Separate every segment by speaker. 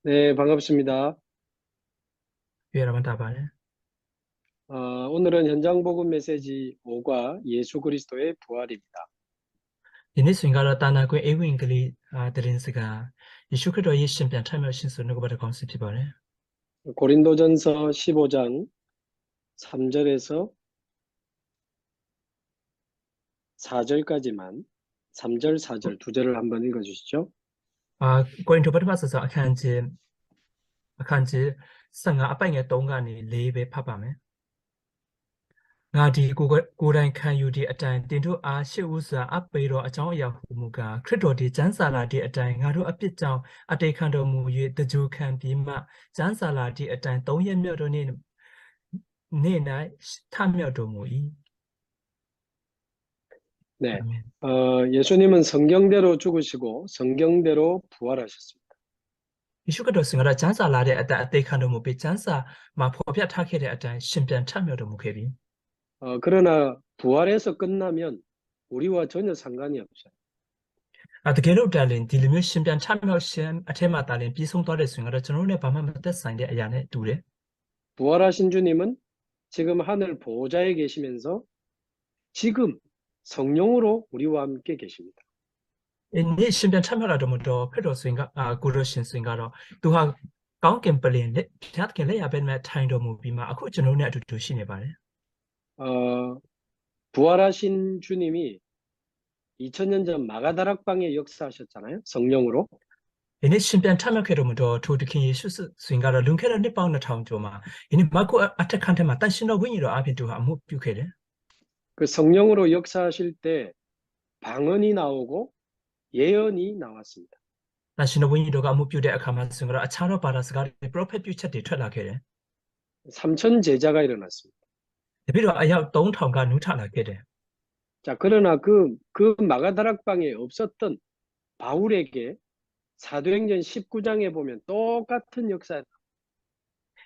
Speaker 1: 네, 반갑습니다.
Speaker 2: 여러분 다 봐요.
Speaker 1: 오늘은 현장 복음 메시지 5과 예수 그리스도의 부활입니다.
Speaker 2: 이နေ့ဆိုရင်ကတော့တာနာကွင်းအေးဝင်ကလေးသတင်းစကားယေရှုခရစ်တော်ရဲ့ရှင်ပြန်ထမြောက်ရှင်ဆိုနှုတ်ကပတ်တော်ကောင်းစီဖြစ်ပါတယ်
Speaker 1: 고린도전서 15장 3절에서 4절까지만 3절, 4절 두 절을 한번 읽어 주시죠.
Speaker 2: ကိုရင်တိုပထမဆဆအခန်းကြီး15အပိုင်ငယ်3ကနေ4ပဲဖတ်ပါမယ်ငါဒီကိုယ်တိုင်ခံယူသည့်အတိုင်းတင်တို့အားရှေ့ဦးစွာအပေတော်အကြောင်းအရာဟုမူကားခရစ်တော်သည်ကျမ်းစာလာသည့်အတိုင်းငါတို့အပြစ်ကြောင့်အတေခံတော်မူ၍တကြိုခံပြီးမှကျမ်းစာလာသည့်အတိုင်း3ရက်မြောက်သောနေ့၌ထမြောက်တော်မူ၏
Speaker 1: 네,
Speaker 2: 아멘.
Speaker 1: 예수님은 성경대로 죽으시고 성경대로 부활하셨습니다.
Speaker 2: ယေရှုခရစ်တော်ဆင်ကတော့ကျမ်းစာလာတဲ့အတိုင်းအသေးခံတော်မူပြီးကျမ်းစာမှာဖော်ပြထားခဲ့တဲ့အတိုင်းရှင်ပြန်ထမြောက်တော်မူခဲ့ပြီ
Speaker 1: 그러나 부활해서 끝나면 우리와 전혀 상관이 없어요.
Speaker 2: တကယ်လို့တာလင်ဒီလိုမျိုးရှင်ပြန်ထမြောက်ခြင်းအထက်မှာတာလင်ပြီးဆုံးသွားတဲ့ဆိုရင်ကတော့ကျွန်တော်တို့နဲ့ဘာမှမသက်ဆိုင်တဲ့အရာနဲ့တူတယ်
Speaker 1: 부활하신 주님은 지금 하늘 보호자에 계시면서 지금 성령으로 우리와 함께 계십니다.
Speaker 2: နေ့ရှင်ပြန်ထမြောက်လာတော်မူတော့ခရစ်တော်ဆိုရင်ကကိုရရှင်ဆိုရင်ကတော့သူဟာကောင်းကင်ပလင်လက်ဘုရားသခင်လက်ရဘက်မှာထိုင်တော်မူပြီးမှအခုကျွန်တော်တို့နဲ့အတူတူရှိနေပါတယ်
Speaker 1: 어, 부활하신 주님이 2000년 전 마가다락방에 역사하셨잖아요. 성령으로.
Speaker 2: နေ့ရှင်ပြန်ထမြောက်ခဲ့တော်မူတော့ထိုသခင်ယေရှုဆိုရင်ကတော့လွန်ခဲ့တဲ့နှစ်ပေါင်း2000ကျော်မှာယနေ့မကိုအထက်ခန်းထဲမှာတန်ရှင်တော်ဝိညာဉ်တော်အပြင်သူဟာအမှုပြုခဲ့တယ်
Speaker 1: 그 성령으로 역사하실 때 방언이 나오고 예언이 나왔습니다.
Speaker 2: တန်ရှင်တော်ဝိညာဉ်တော်ကအမှုပြုတဲ့အခါမှာဆိုရင်တော့အခြားသောဘာသာစကားတွေ prophet ပြုချက်တွေထွက်လာခဲ့တယ်
Speaker 1: 3천 제자가 일어났습니다.
Speaker 2: တပိတော့အယောက်3000ကနူးထလာခဲ့တယ်
Speaker 1: 자, 그러나 그 마가다락방에 없었던 바울에게 사도행전 19장에 보면 똑같은 역사.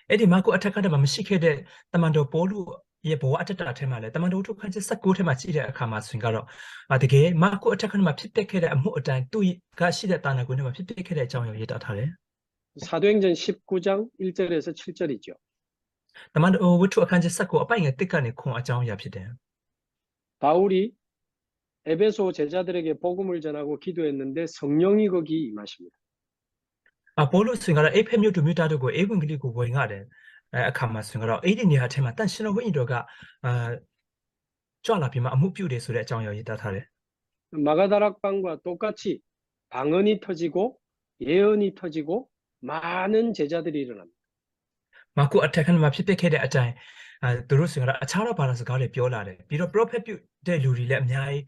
Speaker 2: အဲ့ဒီမကိုအထက်ကတည်းကမရှိခဲ့တဲ့တမန်တော်ပေါလုရဲ့ဘဝအတ္တတာထဲမှာလဲတမန်တော်တို့ခန်းချက်19ထဲမှာကြည့်တဲ့အခါမှာဆိုရင်ကတော့တကယ်မကိုအထက်ကတည်းကဖြစ်ပျက်ခဲ့တဲ့အမှုအတိုင်းသူကရှိတဲ့တာနာကွန်းထဲမှာဖြစ်ပျက်ခဲ့တဲ့အကြောင်းကိုရေးသားထားတယ်
Speaker 1: 사도행전 19장 1절에서 7절이죠.
Speaker 2: တမန်တော်ဝတ္ထုအခန်းချက်19အပိုင်ငယ်1ကနေခွန်အကြောင်းအရာဖြစ်တယ်
Speaker 1: 바울이 에베소 제자들에게 복음을 전하고 기도했는데 성령이 거기 임하십니다.
Speaker 2: ပေါလုဆိုရင်ကတော့အိဖက်မြို့သူမြို့သားတို့ကိုအေဝံဂေလိကိုဝင်ရတယ်အခါမှာဆိုရင်ကတော့အဲ့ဒီနေရာထဲမှာတန်ရှင်တော်ဝိညာဉ်တော်ကကြွလာပြီးမှအမှုပြုတယ်ဆိုတဲ့အကြောင်းအရာရေးသားထားတယ်
Speaker 1: 마가다락방과 똑같이 방언이 터지고 예언이 터지고 많은 제자들이 일어납니다.
Speaker 2: မကိုအထက်ကမှာဖြစ်ပျက်ခဲ့တဲ့အတိုင်းသူတို့ဆိုရင်ကတော့အခြားသောဘာသာစကားတွေပြောလာတယ်ပြီးတော့ prophet ပြုတဲ့လူတွေလည်းအများကြီး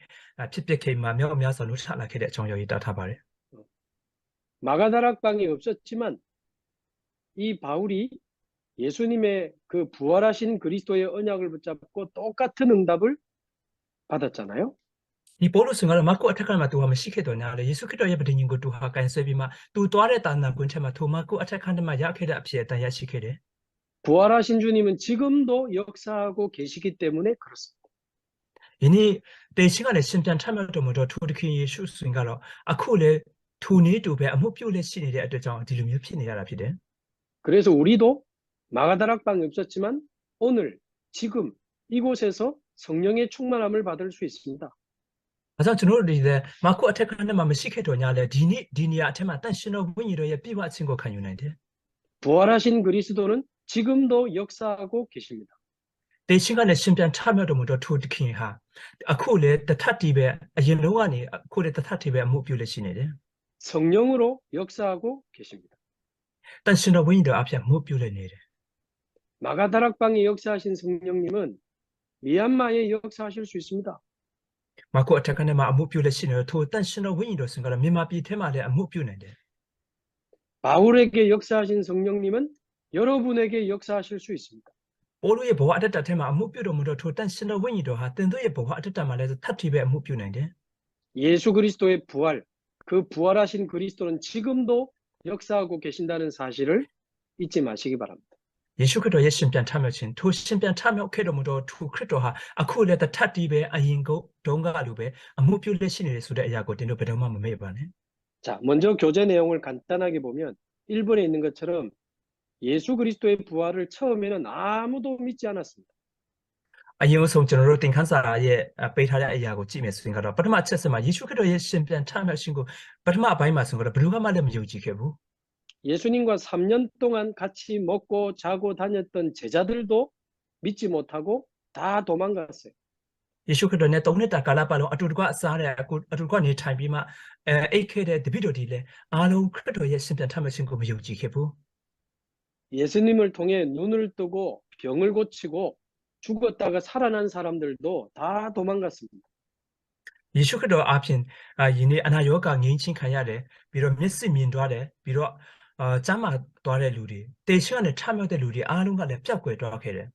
Speaker 2: ဖြစ်ပျက်ခဲ့မှာမြောက်အများစွာလို့ထလာခဲ့တဲ့အကြောင်းအရာရေးသားထားပါတယ်
Speaker 1: 마가다락방이 없었지만 이 바울이 예수님의 그 부활하신 그리스도의 언약을 붙잡고 똑같은 응답을 받았잖아요.
Speaker 2: ဒီပေါလုဆိုရင်ကတော့မကိုအထက်ကမှာသူဟာမရှိခဲ့တော့ညာလေယေရှုခရစ်တော်ရဲ့ဗဒင်းကိုသူဟာကန်ဆွဲပြီးမှသူသွားတဲ့တာနာကွန်းထဲမှာထိုမကိုအထက်ကမှာရခဲ့တဲ့အဖြစ်အတိုင်းရရှိခဲ့တယ်
Speaker 1: 부활하신 주님은 지금도 역사하고 계시기 때문에 그렇습니다.
Speaker 2: ယနေ့တေချင်းကလည်းရှင်ပြန်ထမြောက်တော်မူတော့ထိုသခင်ယေရှုဆိုရင်ကတော့အခုလေထိုနည်းတူပဲအမှုပြုလက်ရှိနေတဲ့အတွက်ကြောင့်ဒီလိုမျိုးဖြစ်နေရတာဖြစ်တယ်
Speaker 1: 그래서 우리도 마가다락방이 없었지만 오늘 지금 이곳에서 성령의 충만함을 받을 수 있습니다.
Speaker 2: အဲကြောင့်ကျွန်တော်တို့ဒီလေမကိုအထက်ကမှာမရှိခဲ့တော့ညာလေဒီနေရာအထက်မှာတန်ရှင်တော်ဝိညာဉ်တော်ရဲ့ပြည့်ဝခြင်းကိုခံယူနိုင်တယ်
Speaker 1: 부활하신 그리스도는 지금도 역사하고 계십니다.
Speaker 2: တေချင်းကလည်းရှင်ပြန်ထမြောက်တော်မူတော့ထိုသခင်ဟာအခုလေတထပ်တီပဲအရင်လုံးကနေအခုလေတထပ်တီပဲအမှုပြုလက်ရှိနေတယ်
Speaker 1: 성령으로 역사하고 계십니다.
Speaker 2: တန်ရှင်တော်ဝိညာဉ်တော်အဖြစ်အမှုပြုလက်နေတယ်
Speaker 1: 마가다락방에 역사하신 성령님은 미얀마에 역사하실 수 있습니다.
Speaker 2: မကိုအထက်ကမှာအမှုပြုလက်ရှိနေတော့ထိုတန်ရှင်တော်ဝိညာဉ်တော်ဆိုရင်ကတော့မြန်မာပြည်ထဲမှာလည်းအမှုပြုနိုင်တယ်
Speaker 1: 바울에게 역사하신 성령님은 여러분에게 역사하실 수 있습니다.
Speaker 2: ပေါလုရဲ့ဘဝအတ္တထဲမှာအမှုပြုတော်မူတော့ထိုတန်ရှင်တော်ဝိညာဉ်တော်ဟာတင်တို့ရဲ့ဘဝအတ္တမှာလည်းထပ်တီပဲအမှုပြုနိုင်တယ်
Speaker 1: 예수 그리스도의 부활, 그 부활하신 그리스도는 지금도 역사하고 계신다는 사실을 잊지 마시기 바랍니다.
Speaker 2: ယေရှုခရစ်တော်ရဲ့ရှင်ပြန်ထမြောက်ခြင်းထိုရှင်ပြန်ထမြောက်ခဲ့တော်မူတော့ထိုခရစ်တော်ဟာအခုလည်းတထပ်တီပဲအရင်ကဒုံကလိုပဲအမှုပြုလက်ရှိနေတယ်ဆိုတဲ့အရာကိုတင်တို့ဘယ်တော့မှမမေ့ပါနဲ့
Speaker 1: 자, 먼저 교재 내용을 간단하게 보면 1번에 있는 것처럼 예수 그리스도의 부활을 처음에는 아무도 믿지 않았습니다.
Speaker 2: အရင်ဆုံးကျွန်တော်တို့သင်ခန်းစာရဲ့ပေးထားတဲ့အရာကိုကြည့်မယ်ဆိုရင်ကတော့ပထမအချက်စမှာယေရှုခရစ်တော်ရဲ့ရှင်ပြန်ထမြောက်ခြင်းကိုပထမအပိုင်းမှာဆိုတော့ဘယ်သူမှလည်းမယုံကြည်ခဲ့ဘူး
Speaker 1: 예수님과 3년 동안 같이 먹고 자고 다녔던 제자들도 믿지 못하고 다 도망갔어요.
Speaker 2: ယေရှုခရစ်တော်နဲ့3နှစ်တာကာလပတ်လုံးအတူတကွအစားတဲ့အတူတကွနေထိုင်ပြီးမှအိတ်ခဲ့တဲ့တပည့်တော်တွေလည်းအားလုံးခရစ်တော်ရဲ့ရှင်ပြန်ထမြောက်ခြင်းကိုမယုံကြည်ခဲ့ဘူး
Speaker 1: 예수님을 통해 눈을 뜨고 병을 고치고 죽었다가 살아난 사람들도 다 도망갔습니다.
Speaker 2: ယေရှုခရစ်တော်အားဖြင့်ယင်းနေ့အနာရောဂါငြိမ်းချင်းခံရတယ်ပြီးတော့မျက်စိမြင်သွားတယ်ပြီးတော့ကျမ်းမာသွားတဲ့လူတွေတေရှုနဲ့ထမြောက်တဲ့လူတွေအားလုံးကလည်းပျောက်ကွယ်သွားခဲ့တယ်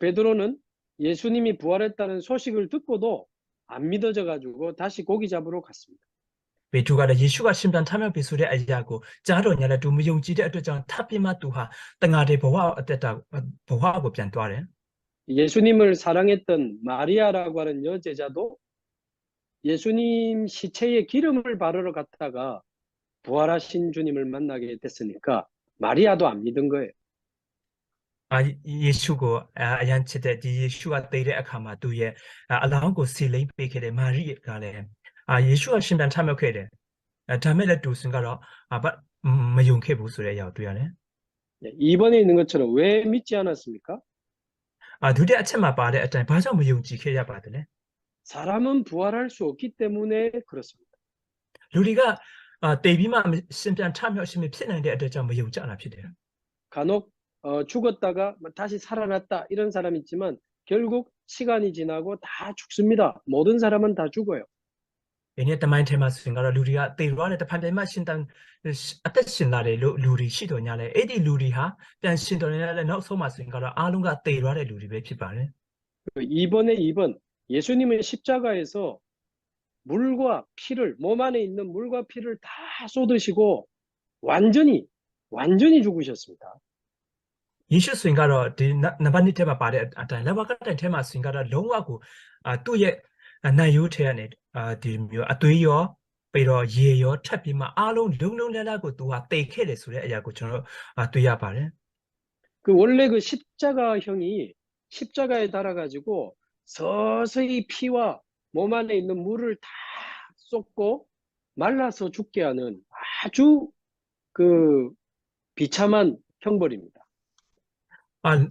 Speaker 1: 베드로는 예수님이 부활했다는 소식을 듣고도 안 믿어져 가지고 다시 고기 잡으러 갔습니다.
Speaker 2: ပေထရုကလည်းယေရှုကရှင်ပြန်ထမြောက်ပြီဆိုတဲ့အရာကိုကြားတော်ညာလည်းသူမယုံကြည်တဲ့အတွက်ကြောင့်ထပ်ပြီးမှသူဟာတငါတွေဘဝအသက်တာဘဝကိုပြန်သွားတယ်
Speaker 1: 예수님을 사랑했던 마리아라고 하는 여제자도 예수님 시체에 기름을 바르러 갔다가 부활하신 주님을 만나게 됐으니까 마리아도 안 믿은 거예요.
Speaker 2: ယေရှုကိုအရန်ချစ်တဲ့ဒီယေရှုကတည်တဲ့အခါမှာသူရဲ့အလောင်းကိုစီလိမ့်ပေးခဲ့တဲ့မာရိကလည်းယေရှုကရှင်ပြန်ထမြောက်ခဲ့တယ်ဒါမဲ့လည်းသူစင်ကတော့မယုံခဲ့ဘူးဆိုတဲ့အရာကိုတွေ့ရတယ်
Speaker 1: 2번에 있는 것처럼 왜 믿지 않았습니까?
Speaker 2: ဒုတိယအချက်မှာပါတဲ့အတိုင်းဘာကြောင့်မယုံကြည်ခဲ့ရပါသလဲ
Speaker 1: 사람은 부활할 수 없기 때문에 그렇습니다.
Speaker 2: လူတွေကတည်ပြီးမှရှင်ပြန်ထမြောက်ခြင်းမဖြစ်နိုင်တဲ့အတွက်ကြောင့်မယုံကြတာဖြစ်တယ်
Speaker 1: 간혹 죽었다가 다시 살아났다 이런 사람 있지만 결국 시간이 지나고 다 죽습니다. 모든 사람은 다 죽어요.
Speaker 2: ဒီနေ့တမိုင်းထဲမှာဆိုရင်ကတော့လူတွေကတည်သွားတဲ့တဖန်ပြန်မှရှင်တန်အသက်ရှင်လာတဲ့လူတွေရှိတော်ညာလဲအဲ့ဒီလူတွေဟာပြန်ရှင်တော်ညာလဲနောက်ဆုံးမှာဆိုရင်ကတော့အားလုံးကတည်သွားတဲ့လူတွေပဲဖြစ်ပါတယ်
Speaker 1: 2번에 2번 예수님은 십자가에서 물과 피를 몸 안에 있는 물과 피를 다 쏟으시고 완전히 죽으셨습니다.
Speaker 2: ယေရှုဆိုရင်ကတော့ဒီနံပါတ်1ထဲမှာပါတဲ့အတိုင်းလက်ဝါးကတိုင်ထဲမှာဆိုရင်ကတော့လုံးဝကိုသူ့ရဲ့နိုင်ရိုးထဲကနေဒီမျိုးအသွေးရောပြီးတော့ရေရောထပ်ပြီးမှအားလုံးလုံးလဲလဲကိုသူဟာတိတ်ခဲ့တယ်ဆိုတဲ့အရာကိုကျွန်တော်တွေ့ရပါတယ်
Speaker 1: 그 원래 그 십자가형이 십자가에 달아가지고 서서히 피와 몸 안에 있는 물을 다 쏟고 말라서 죽게 하는 아주 그 비참한 형벌입니다.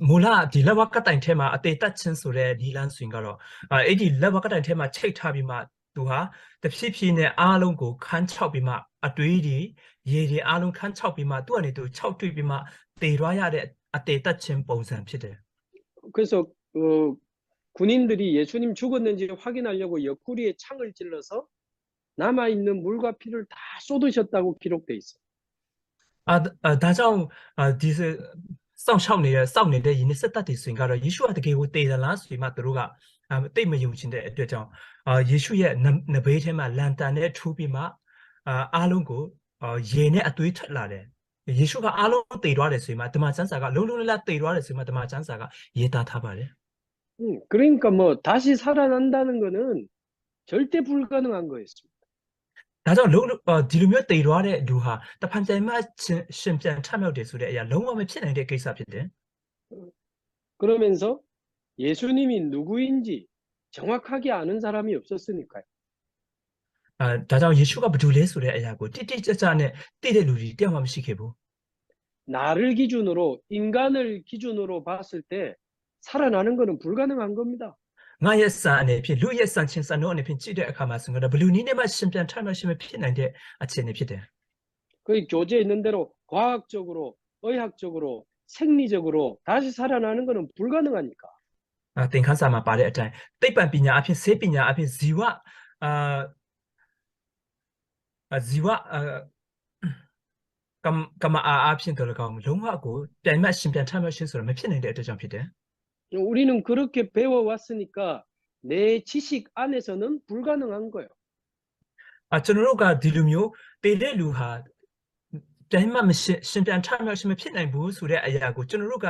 Speaker 2: မူလဒီလက်ဝါးကတိုင်ထဲမှာအသေးတက်ချင်းဆိုတဲ့ဒီလန်းဆိုရင်ကတော့အဲ့ဒီလက်ဝါးကတိုင်ထဲမှာချိတ်ထားပြီးမှသူဟာတဖြည်းဖြည်းနဲ့အားလုံးကိုခန်းချောက်ပြီးမှအတွေးတွေရေတွေအားလုံးခန်းချောက်ပြီးမှသူ့အနေသူခြောက်တွေ့ပြီးမှတည်သွားရတဲ့အသေးတက်ချင်းပုံစံဖြစ်တယ်
Speaker 1: 그래서 군인들이 예수님 죽었는지 확인하려고 옆구리에 창을 찔러서 남아있는 물과 피를 다 쏟으셨다고 기록돼 있어요.
Speaker 2: ဒါကြောင့်ဒီစောင့်ရှောက်နေတဲ့ယင်းစစ်တပ်တွေဆိုရင်ကတော့ယေရှုကတကယ်ကိုတည်သလားဆိုပြီးမှသူတို့ကတိတ်မယုံချင်တဲ့အတွက်ကြောင့်ယေရှုရဲ့နဘေးထဲမှာလန်တန်နဲ့ထူးပြီးမှအားလုံးကိုရေနဲ့အသွေးထွက်လာတယ်ယေရှုကအားလုံးတည်သွားတယ်ဆိုရင်မှဓမ္မကျမ်းစာကလုံးလုံးလတ်တည်သွားတယ်ဆိုမှဓမ္မကျမ်းစာကရေးသားထားပါတယ်
Speaker 1: 그러니까 뭐 다시 살아난다는 거는 절대 불가능한 거였습니다.
Speaker 2: ဒါကြောင့်ဒီလိုမျိုးတည်သွားတဲ့လူဟာတဖန်ပြန်မှရှင်ပြန်ထမြောက်တယ်ဆိုတဲ့အရာလုံးဝမဖြစ်နိုင်တဲ့ကိစ္စဖြစ်တယ်
Speaker 1: 그러면서 예수님이 누구인지 정확하게 아는 사람이 없었으니까요.
Speaker 2: ဒါကြောင့်ယေရှုကဘယ်သူလဲဆိုတဲ့အရာကိုတိတိကျကျနဲ့သိတဲ့လူတွေတယောက်မှမရှိခဲ့ဘူး
Speaker 1: 나를 기준으로 인간을 기준으로 봤을 때 살아나는 거는 불가능한 겁니다.
Speaker 2: ငါရဲ့စံအနေဖြင့်လူရဲ့စံချင်းစံတို့အနေဖြင့်ကြည့်တဲ့အခါမှာဆိုတော့ဘယ်လူနည်းနဲ့မှရှင်ပြန်ထမြောက်ခြင်းမဖြစ်နိုင်တဲ့အခြေအနေဖြစ်တယ်
Speaker 1: 거기 교재에 있는 대로 과학적으로, 의학적으로, 생리적으로 다시 살아나는 거는 불가능하니까.
Speaker 2: သင်ခန်းစာမှာပါတဲ့အတိုင်းသိပ္ပံပညာအဖြစ်ဆေးပညာအဖြစ်ဇီဝကမ္မအားအဖြစ်တို့ကောင်လုံးဝကိုပြန်မှရှင်ပြန်ထမြောက်ခြင်းဆိုတော့မဖြစ်နိုင်တဲ့အတွက်ကြောင့်ဖြစ်တယ်
Speaker 1: 우리는 그렇게 배워왔으니까 내 지식 안에서는 불가능한 거예요.
Speaker 2: ကျွန်တော်တို့ကဒီလိုမျိုးတည်တဲ့လူဟာပြန်မှရှင်ပြန်ထမြောက်ခြင်းမဖြစ်နိုင်ဘူးဆိုတဲ့အရာကိုကျွန်တော်တို့က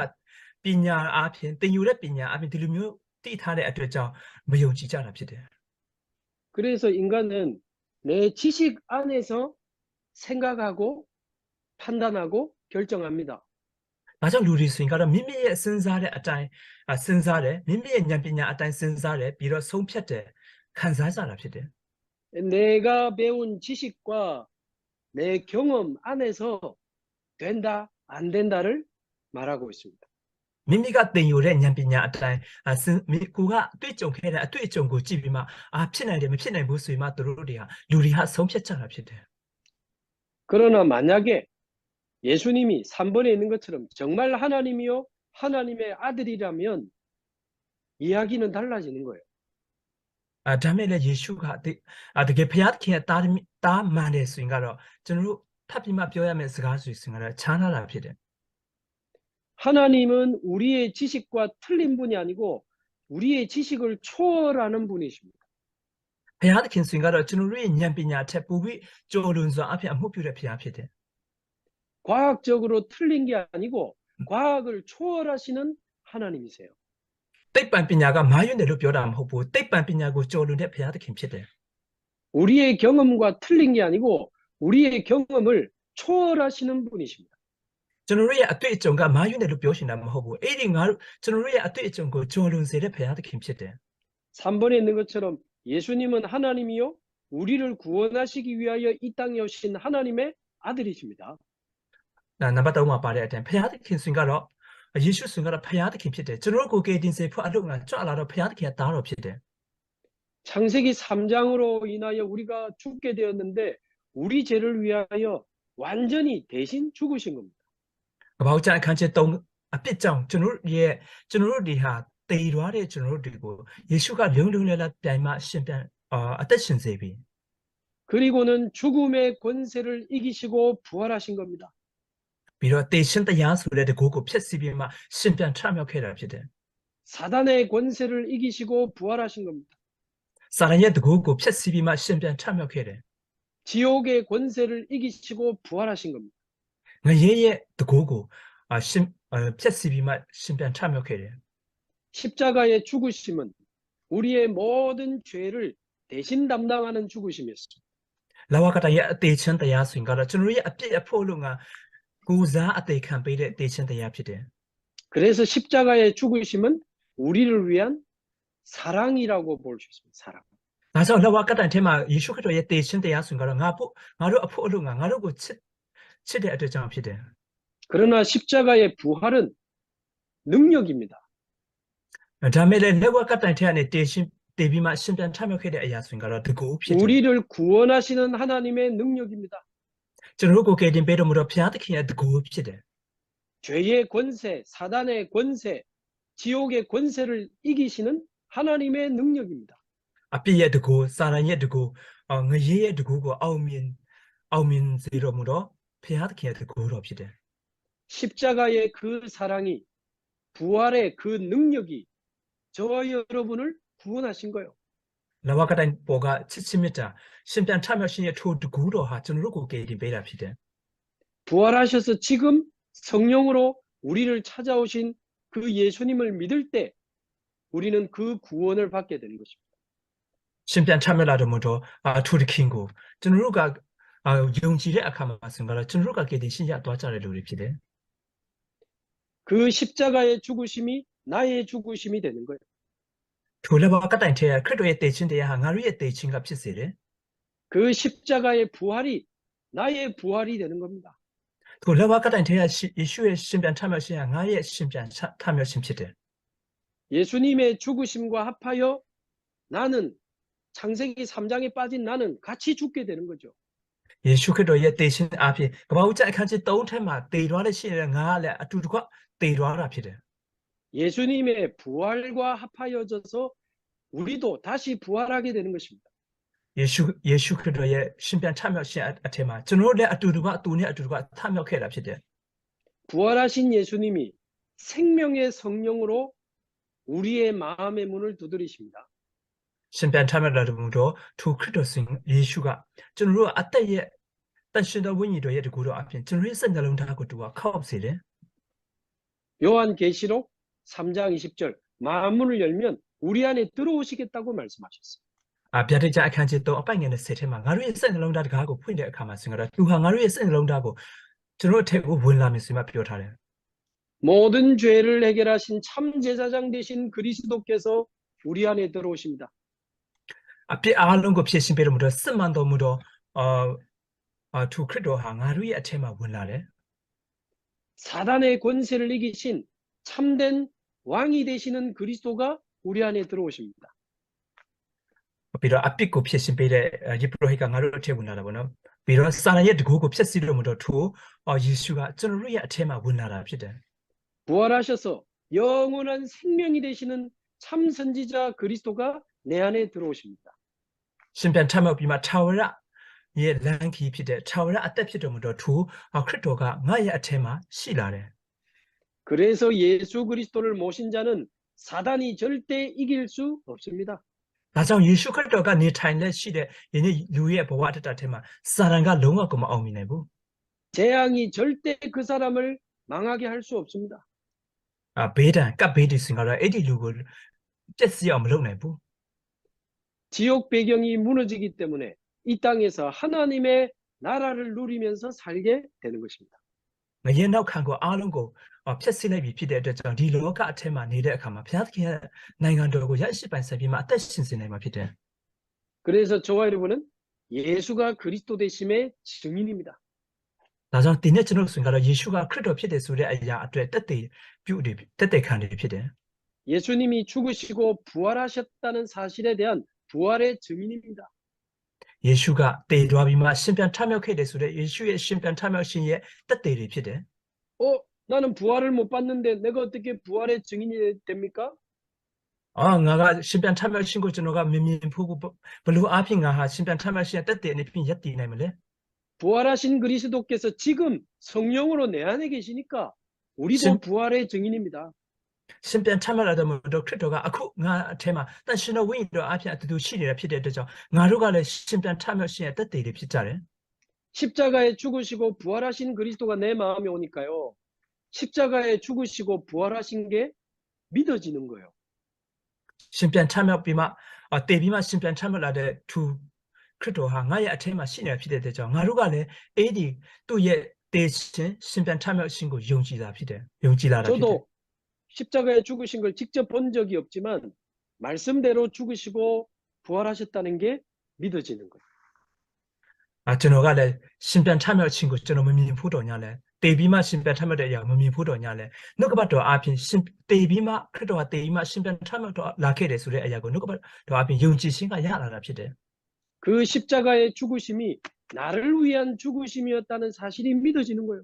Speaker 2: ပညာအားဖြင့်သင်ယူတဲ့ပညာအားဖြင့်ဒီလိုမျိုးသိထားတဲ့အတွက်ကြောင့်မယုံကြည်ကြတာဖြစ်တယ်
Speaker 1: 그래서 인간은 내 지식 안에서 생각하고 판단하고 결정합니다.
Speaker 2: ဒါကြောင့်လူတွေဆိုရင်ကတော့မိမိရဲ့စဉ်းစားတဲ့အတိုင်းစဉ်းစားတယ်မိမိရဲ့ဉာဏ်ပညာအတိုင်းစဉ်းစားတယ်ပြီးတော့ဆုံးဖြတ်တယ်ခံစားကြတာဖြစ်တယ်
Speaker 1: 내가 배운 지식과 내 경험 안에서 된다, 안 된다를 말하고 있습니다.
Speaker 2: မိမိကသင်ယူတဲ့ဉာဏ်ပညာအတိုင်းကိုကအတွေ့အကြုံခဲ့တဲ့အတွေ့အကြုံကိုကြည့်ပြီးမှဖြစ်နိုင်တယ်မဖြစ်နိုင်ဘူးဆိုရင်မှသူတို့တွေကလူတွေဟာဆုံးဖြတ်ကြတာဖြစ်တယ်
Speaker 1: 그러나 만약에 예수님이 3번에 있는 것처럼 정말 하나님이요 하나님의 아들이라면 이야기는 달라지는 거예요.
Speaker 2: ဒါမဲ့လည်းယေရှုကတကယ်ဘုရားသခင်ရဲ့သားမှန်တယ်ဆိုရင်ကတော့ကျွန်တော်တို့ဖတ်ပြီးမှပြောရမယ့်စကားဆိုရင်ကတော့ခြားနာတာဖြစ်တယ်
Speaker 1: 하나님은 우리의 지식과 틀린 분이 아니고 우리의 지식을 초월하는 분이십니다.
Speaker 2: ဘုရားသခင်ဆိုရင်ကတော့ကျွန်တော်တို့ရဲ့ဉာဏ်ပညာထက်ပိုပြီးကျော်လွန်စွာအဖြစ်အမှုပြုတဲ့ဘုရားဖြစ်တယ်
Speaker 1: 과학적으로 틀린 게 아니고 과학을 초월하시는 하나님이세요.
Speaker 2: သိပ္ပံပညာကမာယွန်းတယ်လို့ပြောတာမဟုတ်ဘူးသိပ္ပံပညာကိုကျော်လွန်တဲ့ဘုရားသခင်ဖြစ်တယ်
Speaker 1: 우리의 경험과 틀린 게 아니고 우리의 경험을 초월하시는 분이십니다.
Speaker 2: ကျွန်တော်တို့ရဲ့အတွေ့အကြုံကမာယွန်းတယ်လို့ပြောရှင်တာမဟုတ်ဘူးအဲ့ဒီကျွန်တော်တို့ရဲ့အတွေ့အကြုံကိုကျော်လွန်စေတဲ့ဘုရားသခင်ဖြစ်တယ်
Speaker 1: 3번에 있는 것처럼 예수님은 하나님이요 우리를 구원하시기 위하여 이 땅에 오신 하나님의 아들이십니다.
Speaker 2: နံပါတ်3မှာပါတဲ့အတိုင်းဘုရားသခင်ဆိုရင်ကတော့ယေရှုဆိုရင်ကတော့ဘုရားသခင်ဖြစ်တယ်ကျွန်တော်တို့ကိုကယ်တင်စေဖို့အလုပ်ငါကြွလာတော့ဘုရားသခင်ရဲ့သားတော်ဖြစ်တယ်
Speaker 1: 창세기 3장으로 인하여 우리가 죽게 되었는데 우리 죄를 위하여 완전히 대신 죽으신 겁니다.
Speaker 2: ကပောက်ကျအခန်းချက်3အပြစ်ကြောင့်ကျွန်တော်တို့ဒီဟာတည်သွားတဲ့ကျွန်တော်တို့တွေကိုယေရှုကလုံလုံလည်လည်ပြိုင်မှရှင်ပြန်အသက်ရှင်စေပြီ
Speaker 1: 그리고는 죽음의 권세를 이기시고 부활하신 겁니다.
Speaker 2: ပြီးတော့တေရှင်တရားဆိုတဲ့တကူကိုဖျက်ဆီးပြီးမှရှင်ပြန်ထမြောက်ခဲ့တာဖြစ်တယ်
Speaker 1: 사단의 권세를 이기시고 부활하신 겁니다.
Speaker 2: စာရန်ရဲ့တကူကိုဖျက်ဆီးပြီးမှရှင်ပြန်ထမြောက်ခဲ့တယ်
Speaker 1: 지옥의 권세를 이기시고 부활하신 겁니다.
Speaker 2: ငရဲရဲ့တကူကိုဖျက်ဆီးပြီးမှရှင်ပြန်ထမြောက်ခဲ့တယ်
Speaker 1: 십자가의 죽으심은 우리의 모든 죄를 대신 담당하는 죽으심이었습니다.
Speaker 2: လာဝကတရဲ့အသေးချင်းတရားဆိုရင်ကတော့ကျွန်တော်ရဲ့အပြစ်အဖို့လို့ငါကိုစားအသေးခံပေးတဲ့အသေးချင်းတရားဖြစ်တယ်
Speaker 1: 그래서 십자가의 죽으심은 우리를 위한 사랑이라고 볼 수 있습니다. 사랑.
Speaker 2: ဒါကြောင့်လာဝကတထဲမှာယေရှုခရစ်တော်ရဲ့တေချင်းတရားဆိုရင်ကတော့ငါတို့အဖို့လို့ငါတို့ကိုချစ်တဲ့အတွက်ကြောင့်ဖြစ်တယ်
Speaker 1: 그러나 십자가의 부활은 능력입니다.
Speaker 2: ဒါမဲ့လည်းလက်ဝကတထဲကနေတေချင်းတေပြီးမှရှင်ပြန်ထမြောက်ခဲ့တဲ့အရာဆိုရင်ကတော့တကူဖြစ်တယ်
Speaker 1: 우리를 구원하시는 하나님의 능력입니다.
Speaker 2: ကျွန်တော်တို့ကိုကယ်တင်ပေးတော်မူသောဘုရားသခင်ရဲ့တကူဖြစ်တယ်
Speaker 1: 죄의 권세, 사단의 권세, 지옥의 권세를 이기시는 하나님의 능력입니다.
Speaker 2: အပြစ်ရဲ့တကူစာရန်ရဲ့တကူငရဲရဲ့တကူကိုအောင်မြင်စေတော်မူသောဘုရားသခင်ရဲ့တကူတော်ဖြစ်တယ်
Speaker 1: 십자가의 그 사랑이 부활의 그 능력이 저와 여러분을 구원하신 거예요.
Speaker 2: လာဝကတိုင်ပေါ်ကချစ်ချင်းမြတ်တာရှင်ပြန်ထမြောက်ရှင်ရဲ့ထိုတကူတော်ဟာကျွန်တော်တို့ကိုကယ်တင်ပေးတာဖြစ်တယ်
Speaker 1: 부활하셔서 지금 성령으로 우리를 찾아오신 그 예수님을 믿을 때 우리는 그 구원을 받게 되는 것입니다.
Speaker 2: ရှင်ပြန်ထမြောက်လာတော်မူသောထိုတခင်ကိုကျွန်တော်တို့ကယုံကြည်တဲ့အခါမှာဆိုတော့ကျွန်တော်တို့ကကယ်တင်ရှင်ရသွားကြတဲ့လူတွေဖြစ်တယ်
Speaker 1: 그 십자가의 죽으심이 나의 죽으심이 되는 거예요.
Speaker 2: ထိုလာဝကတိုင်ထဲခရစ်တော်ရဲ့တေချင်းတရားဟာငါတို့ရဲ့တေချင်းကဖြစ်စေတယ်
Speaker 1: 그 십자가의 부활이 나의 부활이 되는 겁니다.
Speaker 2: ထိုလာဝကတိုင်ထဲယေရှုရဲ့ရှင်ပြန်ထမြောက်ရှင်ဟာငါရဲ့ရှင်ပြန်ထမြောက်ရှင်ဖြစ်တယ်
Speaker 1: 예수님의 죽으심과 합하여 나는 창세기 3장에 빠진 나는 같이 죽게 되는 거죠.
Speaker 2: ယေရှုခရစ်တော်ရဲ့တေချင်းအဖြစ်ကမ္ဘာဦးကျအခန်းကြီး3ထဲမှာတည်သွားတဲ့ရှင်ရဲ့ငါလည်းအတူတကွတည်သွားတာဖြစ်တယ်
Speaker 1: 예수님의 부활과 합하여져서 우리도 다시 부활하게 되는 것입니다.
Speaker 2: ယေရှုခရစ်တော်ရဲ့ရှင်ပြန်ထမြောက်ရှင်အထက်မှာကျွန်တော်တို့လည်းအတူတကွသူနဲ့အတူတကွထမြောက်ခဲ့တာဖြစ်တယ်
Speaker 1: 부활하신 예수님이 생명의 성령으로 우리의 마음의 문을 두드리십니다.
Speaker 2: ရှင်ပြန်ထမြောက်လာတော်မူသောထိုခရစ်တော်ရှင်ယေရှုကကျွန်တော်တို့အသက်ရဲ့တန်ရှင်တော်ဝိညာဉ်တော်ရဲ့တကူတော်အပြင်ကျွန်တော်ရဲ့စိတ်နှလုံးသားကိုသူကခောက်စေတယ်
Speaker 1: 요한계시록 3장 20절 마음문을 열면 우리 안에 들어오시겠다고 말씀하셨어요.
Speaker 2: ဗျာဒိတ်ကျအခန်းကြီး3အပိုင်ငယ်နဲ့10ထဲမှာငါတို့ရဲ့စိတ်နှလုံးသားတကားကိုဖွင့်တဲ့အခါမှာဆိုတော့သူဟာငါတို့ရဲ့စိတ်နှလုံးသားကိုထ ကျွန်တော်ထက်ကိုဝင်လာမယ်ဆိုမှပြောထားတယ်
Speaker 1: 모든 죄를 해결하신 참 제사장 되신 그리스도께서 우리 안에 들어오십니다.
Speaker 2: အပြစ်အားလုံးကိုဖြည့်ရှင်းပေးလို့မတော့စစ်မှန်တော်မူတော့သူခရစ်တော်ဟာငါတို့ရဲ့အထက်မှာဝင်လာတယ်
Speaker 1: 사단의 권세를 이기신 참된 왕이 되시는 그리스도가 우리 안에 들어오십니다.
Speaker 2: ပြီးတော့အပြစ်ကိုဖြည့်ရှင်းပေးတဲ့ယေဘုဟိတ်ကငါတို့အထက်ဝင်လာတာပေါ့နော်ပြီးတော့စာရရဲ့တကူကိုဖြည့်ဆည်းလို့မတော့သူယေရှုကကျွန်တော်တို့ရဲ့အထက်မှာဝင်လာတာဖြစ်တယ်
Speaker 1: 부활하셔서 영원한 생명이 되시는 참 선지자 그리스도가 내 안에 들어오십니다.
Speaker 2: ရှင်ပြန်ထမြောက်ပြီးမှထာဝရရဲ့လမ်းခီးဖြစ်တဲ့ထာဝရအသက်ဖြစ်တော်မူတော့သူခရစ်တော်ကငါရဲ့အထက်မှာရှိလာတယ်
Speaker 1: 그래서 예수 그리스도를 모신 자는 사단이 절대 이길 수 없습니다.
Speaker 2: ဒါကြောင့်ယေရှုခရစ်တော်ကနေထိုင်လက်ရှိတဲ့ယနေ့လူရဲ့ဘဝတတထဲမှာစာရန်ကလုံးဝကိုမအောင်မြင်နိုင်ဘူး
Speaker 1: 재앙이 절대 그 사람을 망하게 할 수 없습니다.
Speaker 2: ဘေးဒဏ်ကပ်ဘေးဒီစင်ကတော့အဲ့ဒီလူကိုပြည့်စည်အောင်မလုပ်နိုင်ဘူး
Speaker 1: 지옥 배경이 무너지기 때문에 이 땅에서 하나님의 나라를 누리면서 살게 되는 것입니다.
Speaker 2: ငရဲနောက်ခံကိုအားလုံးကိုဖျက်ဆီးလိုက်ပြီဖြစ်တဲ့အတွက်ကြောင့်ဒီလောကအထက်မှာနေတဲ့အခါမှာဘုရားသခင်ရဲ့နိုင်ငံတော်ကိုရရှိပိုင်ဆိုင်ပြီးမှအသက်ရှင်စေနိုင်မှာဖြစ်တယ်
Speaker 1: 그래서 저와 여러분은 예수가 그리스도 되심의 증인입니다.
Speaker 2: ဒါကြောင့်ဒီနေ့ကျွန်တော်ဆိုရင်ကတော့ယေရှုကခရစ်တော်ဖြစ်တယ်ဆိုတဲ့အရာအတွက်တက်တဲ့ခံတွေဖြစ်တယ်
Speaker 1: 예수님이 죽으시고 부활하셨다는 사실에 대한 부활의 증인입니다.
Speaker 2: ယေရှုကတည်သွားပြီးမှရှင်ပြန်ထမြောက်ခဲ့တယ်ဆိုတဲ့ယေရှုရဲ့ရှင်ပြန်ထမြောက်ခြင်းရဲ့တက်တဲ့တွေဖြစ်တယ်
Speaker 1: 나는 부활을 못 봤는데 내가 어떻게 부활의 증인이 됩니까?
Speaker 2: ငါကရှင်ပြန်ထမြောက်ခြင်းကိုကျွန်တော်ကမြင်ဖို့ဘလို့အားဖြင့်ငါဟာရှင်ပြန်ထမြောက်ခြင်းရဲ့တက်တဲ့အနေဖြင့်ယက်တည်နိုင်မလဲ
Speaker 1: 부활하신 그리스도께서 지금 성령으로 내 안에 계시니까 우리도 부활의 증인입니다.
Speaker 2: ရှင်ပြန်ထမြောက်လာတဲ့မို့တော့ခရစ်တော်ကအခုငါအထက်မှာတန်ရှင်တော်ဝိညာဉ်တော်အားဖြင့်အတူတူရှိနေတာဖြစ်တဲ့အတွက်ကြောင့်ငါတို့ကလည်းရှင်ပြန်ထမြောက်ခြင်းရဲ့တက်တဲ့တွေဖြစ်ကြတယ်
Speaker 1: 십자가에 죽으시고 부활하신 그리스도가 내 마음에 오니까요. 십자가에 죽으시고 부활하신 게 믿어지는 거예요.
Speaker 2: ရှင်ပြန်ထမြောက်ပြီးမှတည်ပြီးမှရှင်ပြန်ထမြောက်လာတဲ့သူခရစ်တော်ဟာငါရဲ့အထက်မှာရှိနေတာဖြစ်တဲ့အတွက်ကြောင့်ငါတို့ကလည်းအဲ့ဒီသူ့ရဲ့တည်ခြင်းရှင်ပြန်ထမြောက်ခြင်းကိုယုံကြည်တာဖြစ်တယ်ယုံကြည်လာတာဖြစ်တယ်
Speaker 1: 저도 십자가에 죽으신 걸 직접 본 적이 없지만 말씀대로 죽으시고 부활하셨다는 게 믿어지는 거예요.
Speaker 2: ကျွန်တော်ကလည်းရှင်ပြန်ထမြောက်ခြင်းကိုကျွန်တော်မမြင်ဖို့တော့ညာလဲတည်ပြီးမှရှင်ပြန်ထမြောက်တဲ့အရာမမြင်ဖို့တော့ညာလဲနှုတ်ကပတ်တော်အားဖြင့်ရှင်တည်ပြီးမှခရစ်တော်ကတည်ပြီးမှရှင်ပြန်ထမြောက်တော့လာခဲ့တယ်ဆိုတဲ့အရာကိုနှုတ်ကပတ်တော်အားဖြင့်ယုံကြည်ခြင်းကရလာတာဖြစ်တယ်
Speaker 1: 그 십자가의 죽으심이 나를 위한 죽으심이었다는 사실이 믿어지는 거예요.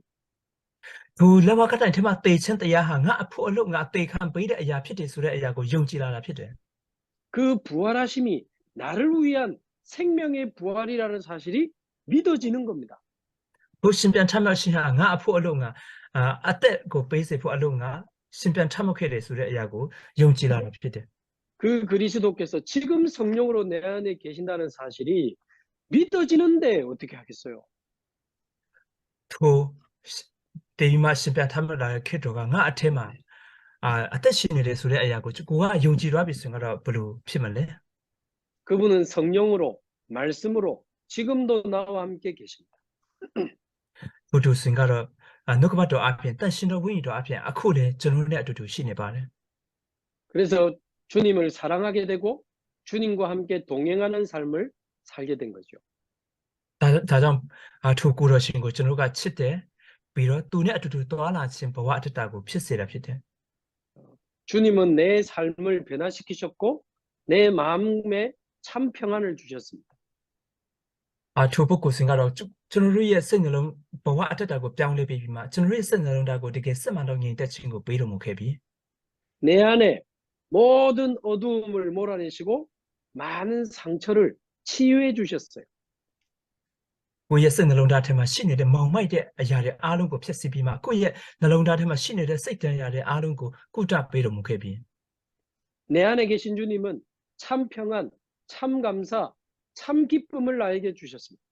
Speaker 2: သူလက်ဝါးကတိုင်ထဲမှာတည်ခြင်းတရားဟာငါအဖို့အလို့ငါတည်ခံပေးတဲ့အရာဖြစ်တယ်ဆိုတဲ့အရာကိုယုံကြည်လာတာဖြစ်တယ်
Speaker 1: 그 부활하심이 나를 위한 생명의 부활이라는 사실이 믿어지는 겁니다.
Speaker 2: ဘုရှင်ပြန်ထမြောက်ခြင်းဟာငါအဖို့အလို့ငါအသက်ကိုပေးစေဖို့အလို့ငါရှင်ပြန်ထမြောက်ခဲ့တယ်ဆိုတဲ့အရာကိုယုံကြည်လာတာဖြစ်တယ်
Speaker 1: 그 그리스도께서 지금 성령으로 내 안에 계신다는 사실이 믿어지는데 어떻게 하겠어요?
Speaker 2: ထိုတည်ပြီးမှရှင်ပြန်ထမြောက်လာတဲ့ခရစ်တော်ကငါအထက်မှာအသက်ရှင်နေတယ်ဆိုတဲ့အရာကိုကိုကယုံကြည်သွားပြီဆိုရင်တော့ဘယ်လိုဖြစ်မလဲ
Speaker 1: 그분은 성령으로 말씀으로 지금도 나와 함께 계십니다.
Speaker 2: ဘုဒ္ဓဆင်ကတော့နှုတ်ကပတ်တော်အပြင်တန်ရှင်တော်ဝိညာဉ်တော်အပြင်အခုလည်းကျွန်တော်နဲ့အတူတူရှိနေပါတယ်
Speaker 1: 그래서 주님을 사랑하게 되고 주님과 함께 동행하는 삶을 살게 된 거죠.
Speaker 2: ဒါကြောင့်ထိုကိုတော်ရှင်ကိုကျွန်တော်ကချစ်တယ်ပြီးတော့သူနဲ့အတူတူသွားလာခြင်းဘဝအတ္တကိုဖြစ်စေတာဖြစ်တယ်
Speaker 1: 주님은 내 삶을 변화시키셨고 내 마음에 참 평안을 주셨습니다.
Speaker 2: ထိုပုဂ္ဂိုလ်ဆင်ကတော့ကျွန်တော်တို့ရဲ့စိတ်နှလုံးဘဝအတ္တကိုပြောင်းလဲပြီးမှကျွန်တော်ရဲ့စိတ်နှလုံးသားကိုတကယ်စစ်မှန်တော့ငြိမ်သက်ခြင်းကိုပေးတော်မူခဲ့ပြီ
Speaker 1: 내 안에 모든 어두움을 몰아내시고 많은 상처를 치유해 주셨어요.
Speaker 2: ကိုယ့်ရဲ့စိတ်နှလုံးသားထဲမှာရှိနေတဲ့မောင်မိုက်တဲ့အရာတွေအားလုံးကိုဖျက်ဆီးပြီးမှကိုယ့်ရဲ့နှလုံးသားထဲမှာရှိနေတဲ့စိတ်တန်ရာတွေအားလုံးကိုကုသပေးတော်မူခဲ့ပြီ
Speaker 1: 내 안에 계신 주님은 참 평안, 참 감사, 참 기쁨을 나에게 주셨습니다.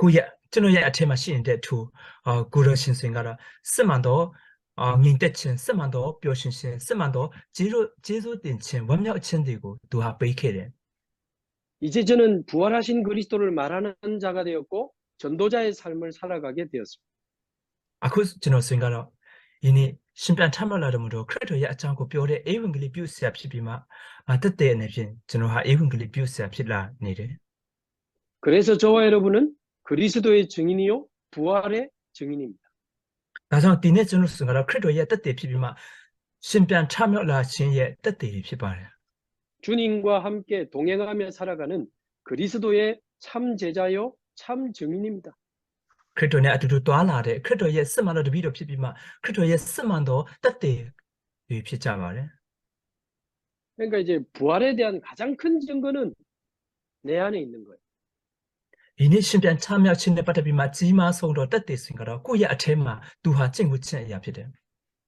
Speaker 2: ကိုယ့်ရဲ့ကျွန်တော်ရဲ့အထက်မှာရှိနေတဲ့သူကိုတော်ရှင်ဆင်ကတော့စစ်မှန်တော့ငြိမ်သက်ခြင်းစစ်မှန်တော့ပျော်ရွှင်ခြင်းစစ်မှန်တော့ကျေးဇူးတင်ခြင်းဝမ်းမြောက်ခြင်းတွေကိုသူဟာပေးခဲ့တယ်
Speaker 1: 이제 저는 부활하신 그리스도를 말하는 자가 되었고 전도자의 삶을 살아가게 되었습니다.
Speaker 2: အခုကျွန်တော်ဆိုရင်ကတော့ယနေ့ရှင်ပြန်ထမှတ်လာတယ်မို့တော့ခရစ်တော်ရဲ့အကြောင်းကိုပြောတဲ့ဧဝံဂေလိပြုဆရာဖြစ်ပြီးမှတက်တဲ့အနေဖြင့်ကျွန်တော်ဟာဧဝံဂေလိပြုဆရာဖြစ်လာနေတယ်
Speaker 1: 그래서 저와 여러분은 그리스도의 증인이요 부활의 증인입니다.
Speaker 2: ဒါကြောင့်ဒီနေ့ကျွန်တော်ဆိုရင်ကတော့ခရစ်တော်ရဲ့တက်တဲ့ဖြစ်ပြီးမှရှင်ပြန်ထမှတ်လာခြင်းရဲ့တက်တဲ့ဖြစ်ပါတယ်
Speaker 1: 주님과 함께 동행하며 살아가는 그리스도의 참 제자요 참 증인입니다.
Speaker 2: ခရစ်တော်နဲ့အတူတူတွာလာတဲ့ခရစ်တော်ရဲ့စစ်မှန်သောတပည့်တော်ဖြစ်ပြီးမှခရစ်တော်ရဲ့စစ်မှန်သောတက်တဲ့တွေဖြစ်ကြပါတယ်
Speaker 1: 그러니까 이제 부활에 대한 가장 큰 증거는 내 안에 있는 거예요.
Speaker 2: ဒီနေ့ရှင်ပြန်ချမြောက်ခြင်းနဲ့ပတ်သက်ပြီးမှကြီးမားဆုံးတော့တက်တဲ့ဆိုရင်ကတော့ကိုယ့်ရဲ့အထဲမှာသူဟာကျင့်ဝတ်ခြင်းအရာဖြစ်တယ်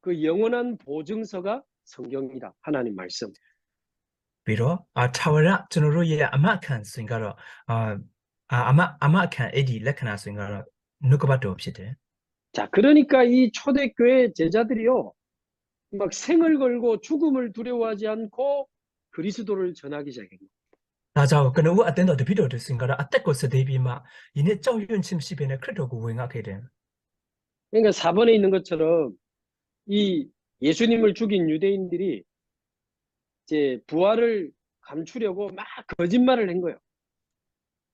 Speaker 1: 그 영원한 보증서가 성경이다. 하나님 말씀.
Speaker 2: ပြီးတော့ထာဝရကျွန်တော်တို့ရဲ့အမတ်ခံဆိုရင်ကတော့အမတ်ခံအဲ့ဒီလက္ခဏာဆိုရင်ကတော့နှုတ်ကပတ်တော်ဖြစ်တယ်
Speaker 1: 자, 그러니까 이 초대교회 제자들이요. 막 생을 걸고 죽음을 두려워하지 않고 그리스도를 전하기 시작해요.
Speaker 2: ဒါကြောင့်ကနဦးအတင်းတော်တပည့်တော်တွေဆိုရင်ကတော့အသက်ကိုစသေးပြီးမှဒီနေ့ကြောက်ရွံ့ခြင်းရှိပေနဲ့ခရစ်တော်ကိုဝင်ငှခဲ့တယ်
Speaker 1: 그러니까 4번에 있는 것처럼 이 예수님을 죽인 유대인들이 이제 부활을 감추려고 막 거짓말을 한 거예요.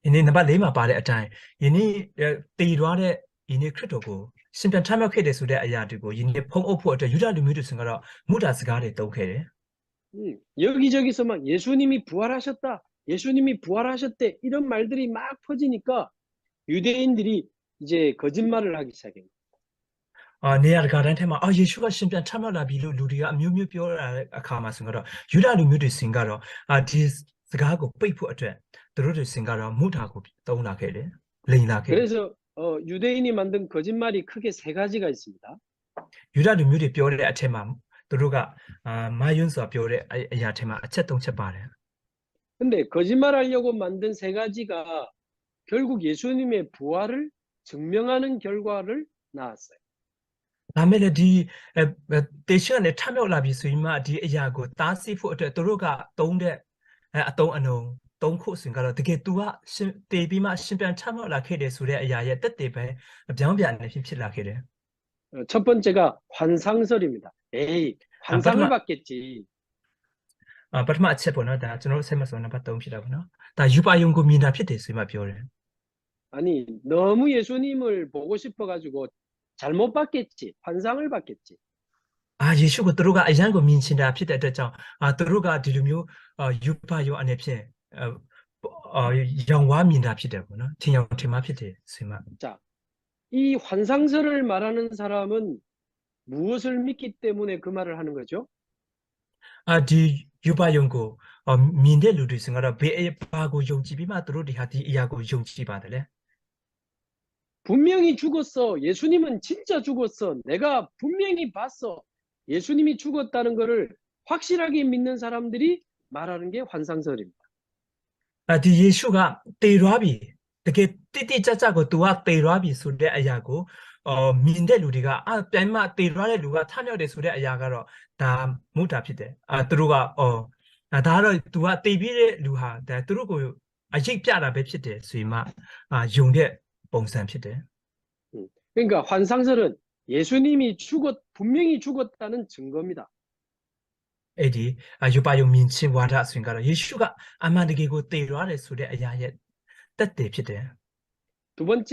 Speaker 2: ဒီနေ့နံပါတ်4မှာပါတဲ့အတိုင်းယနေ့တည်သွားတဲ့ဒီနေ့ခရစ်တော်ကိုရှင်ပြန်ထမြောက်ခဲ့တယ်ဆိုတဲ့အရာတွေကိုယနေ့ဖုံးအုပ်ဖို့အတွက်ယူဒလူမျိုးတွေဆိုရင်ကတော့မုဒ္ဒစကားတွေတုံးခဲ့တယ်
Speaker 1: 여기저기서 막 예수님이 부활하셨다. 예수님이 부활하셨대. 이런 말들이 막 퍼지니까 유대인들이 이제 거짓말을 하기 시작해요.
Speaker 2: နေရာတကာတိုင်းထဲမှာယေရှုကရှင်ပြန်ထမြောက်လာပြီလို့လူတွေကအမျိုးမျိုးပြောလာတဲ့အခါမှာဆိုတော့ယူဒလူမျိုးတွေစင်ကတော့ဒီစကားကိုပိတ်ဖို့အတွက်သူတို့တွေစင်ကတော့မုဒ္ဒကိုတုံးလာခဲ့တယ်လိန်လာခဲ့တယ်
Speaker 1: 그래서 유대인이 만든 거짓말이 크게 세 가지가 있습니다.
Speaker 2: ယူဒလူမျိုးတွေပြောတဲ့အထက်မှာသူတို့ကမာယွန်းစွာပြောတဲ့အရာထဲမှာအချက်၃ချက်ပါတယ်
Speaker 1: 근데 거짓말하려고 만든 세 가지가 결국 예수님의 부활을 증명하는 결과를 낳았어요.
Speaker 2: ဒါမဲ့လည်းဒီတေရှန်နဲ့ထမြောက်လာပြီဆိုရင်မှဒီအရာကိုတားဆီးဖို့အတွက်သူတို့ကတုံးတဲ့အတုံးအနုံသုံးခုစင်ကတော့တကယ် तू ကရှင်တေပြီးမှရှင်ပြန်ထမြောက်လာခဲ့တယ်ဆိုတဲ့အရာရဲ့တက်တေပဲအပြောင်းပြန်နေဖြစ်လာခဲ့တယ်
Speaker 1: 첫 번째가 환상설입니다. 에이, 환상을
Speaker 2: 잠깐만.
Speaker 1: 받겠지.
Speaker 2: ပထမအချက်ပေါ့နော်ဒါကျွန်တော်တို့ဆက်မစုံနံပါတ်3ဖြစ်တာပေါ့နော်ဒါယူပါယုံကိုမြင်တာဖြစ်တယ်ဆိုမှပြောတယ်
Speaker 1: 아니, 너무 예수님을 보고 싶어가지고 잘못 봤겠지. 환상을 봤겠지.
Speaker 2: ယေရှုကိုသူတို့ကအယံကိုမြင်ချင်တာဖြစ်တဲ့အတွက်ကြောင့်သူတို့ကဒီလိုမျိုးယူပါယုံအနေဖြင့်ရောင်ဝါမြင်တာဖြစ်တယ်ပေါ့နော်ထင်ရောင်ထင်မှာဖြစ်တယ်ဆိုမှ
Speaker 1: 자, 이 환상설을 말하는 사람은 무엇을 믿기 때문에 그 말을 하는 거죠?
Speaker 2: ဒီယူပါယုံကိုမြင်တဲ့လူတွေစင်ကတော့ဘယ်ဘာကိုယုံကြည်ပြီးမှသူတို့ဒီဟာဒီအရာကိုယုံကြည်ပါတယ်လေ
Speaker 1: 분명히 죽었어. 예수님은 진짜 죽었어. 내가 분명히 봤어. 예수님이 죽었다는 거를 확실하게 믿는 사람들이 말하는 게 환상설입니다.
Speaker 2: ဒီယေရှုကတေရွားပြီတကယ်တိတိကျကျကို तू ကတေရွားပြီဆိုတဲ့အရာကိုမြင်တဲ့လူတွေကပြန်မှတေရွားတဲ့လူကထမြောက်တယ်ဆိုတဲ့အရာကတော့ဒါမုဒ္ဒဖြစ်တယ်သူတို့ကဒါကတော့ तू ကတေပြီးတဲ့လူဟာဒါသူတို့ကိုအရေးပြတာပဲဖြစ်တယ်ဆိုရင်မှယုံတဲ့ပုံစံဖြစ်တယ်
Speaker 1: 그러니까 환상설은 예수님이 분명히 죽었다는 증거입니다.
Speaker 2: အဲ့ဒီယူပါယုံမြင်ချင်းဝါဒဆိုရင်ကတော့ယေရှုကအမှန်တကယ်ကိုတေရွားတယ်ဆိုတဲ့အရာရဲ့တက်တယ်ဖြစ်တယ်
Speaker 1: 두 번째,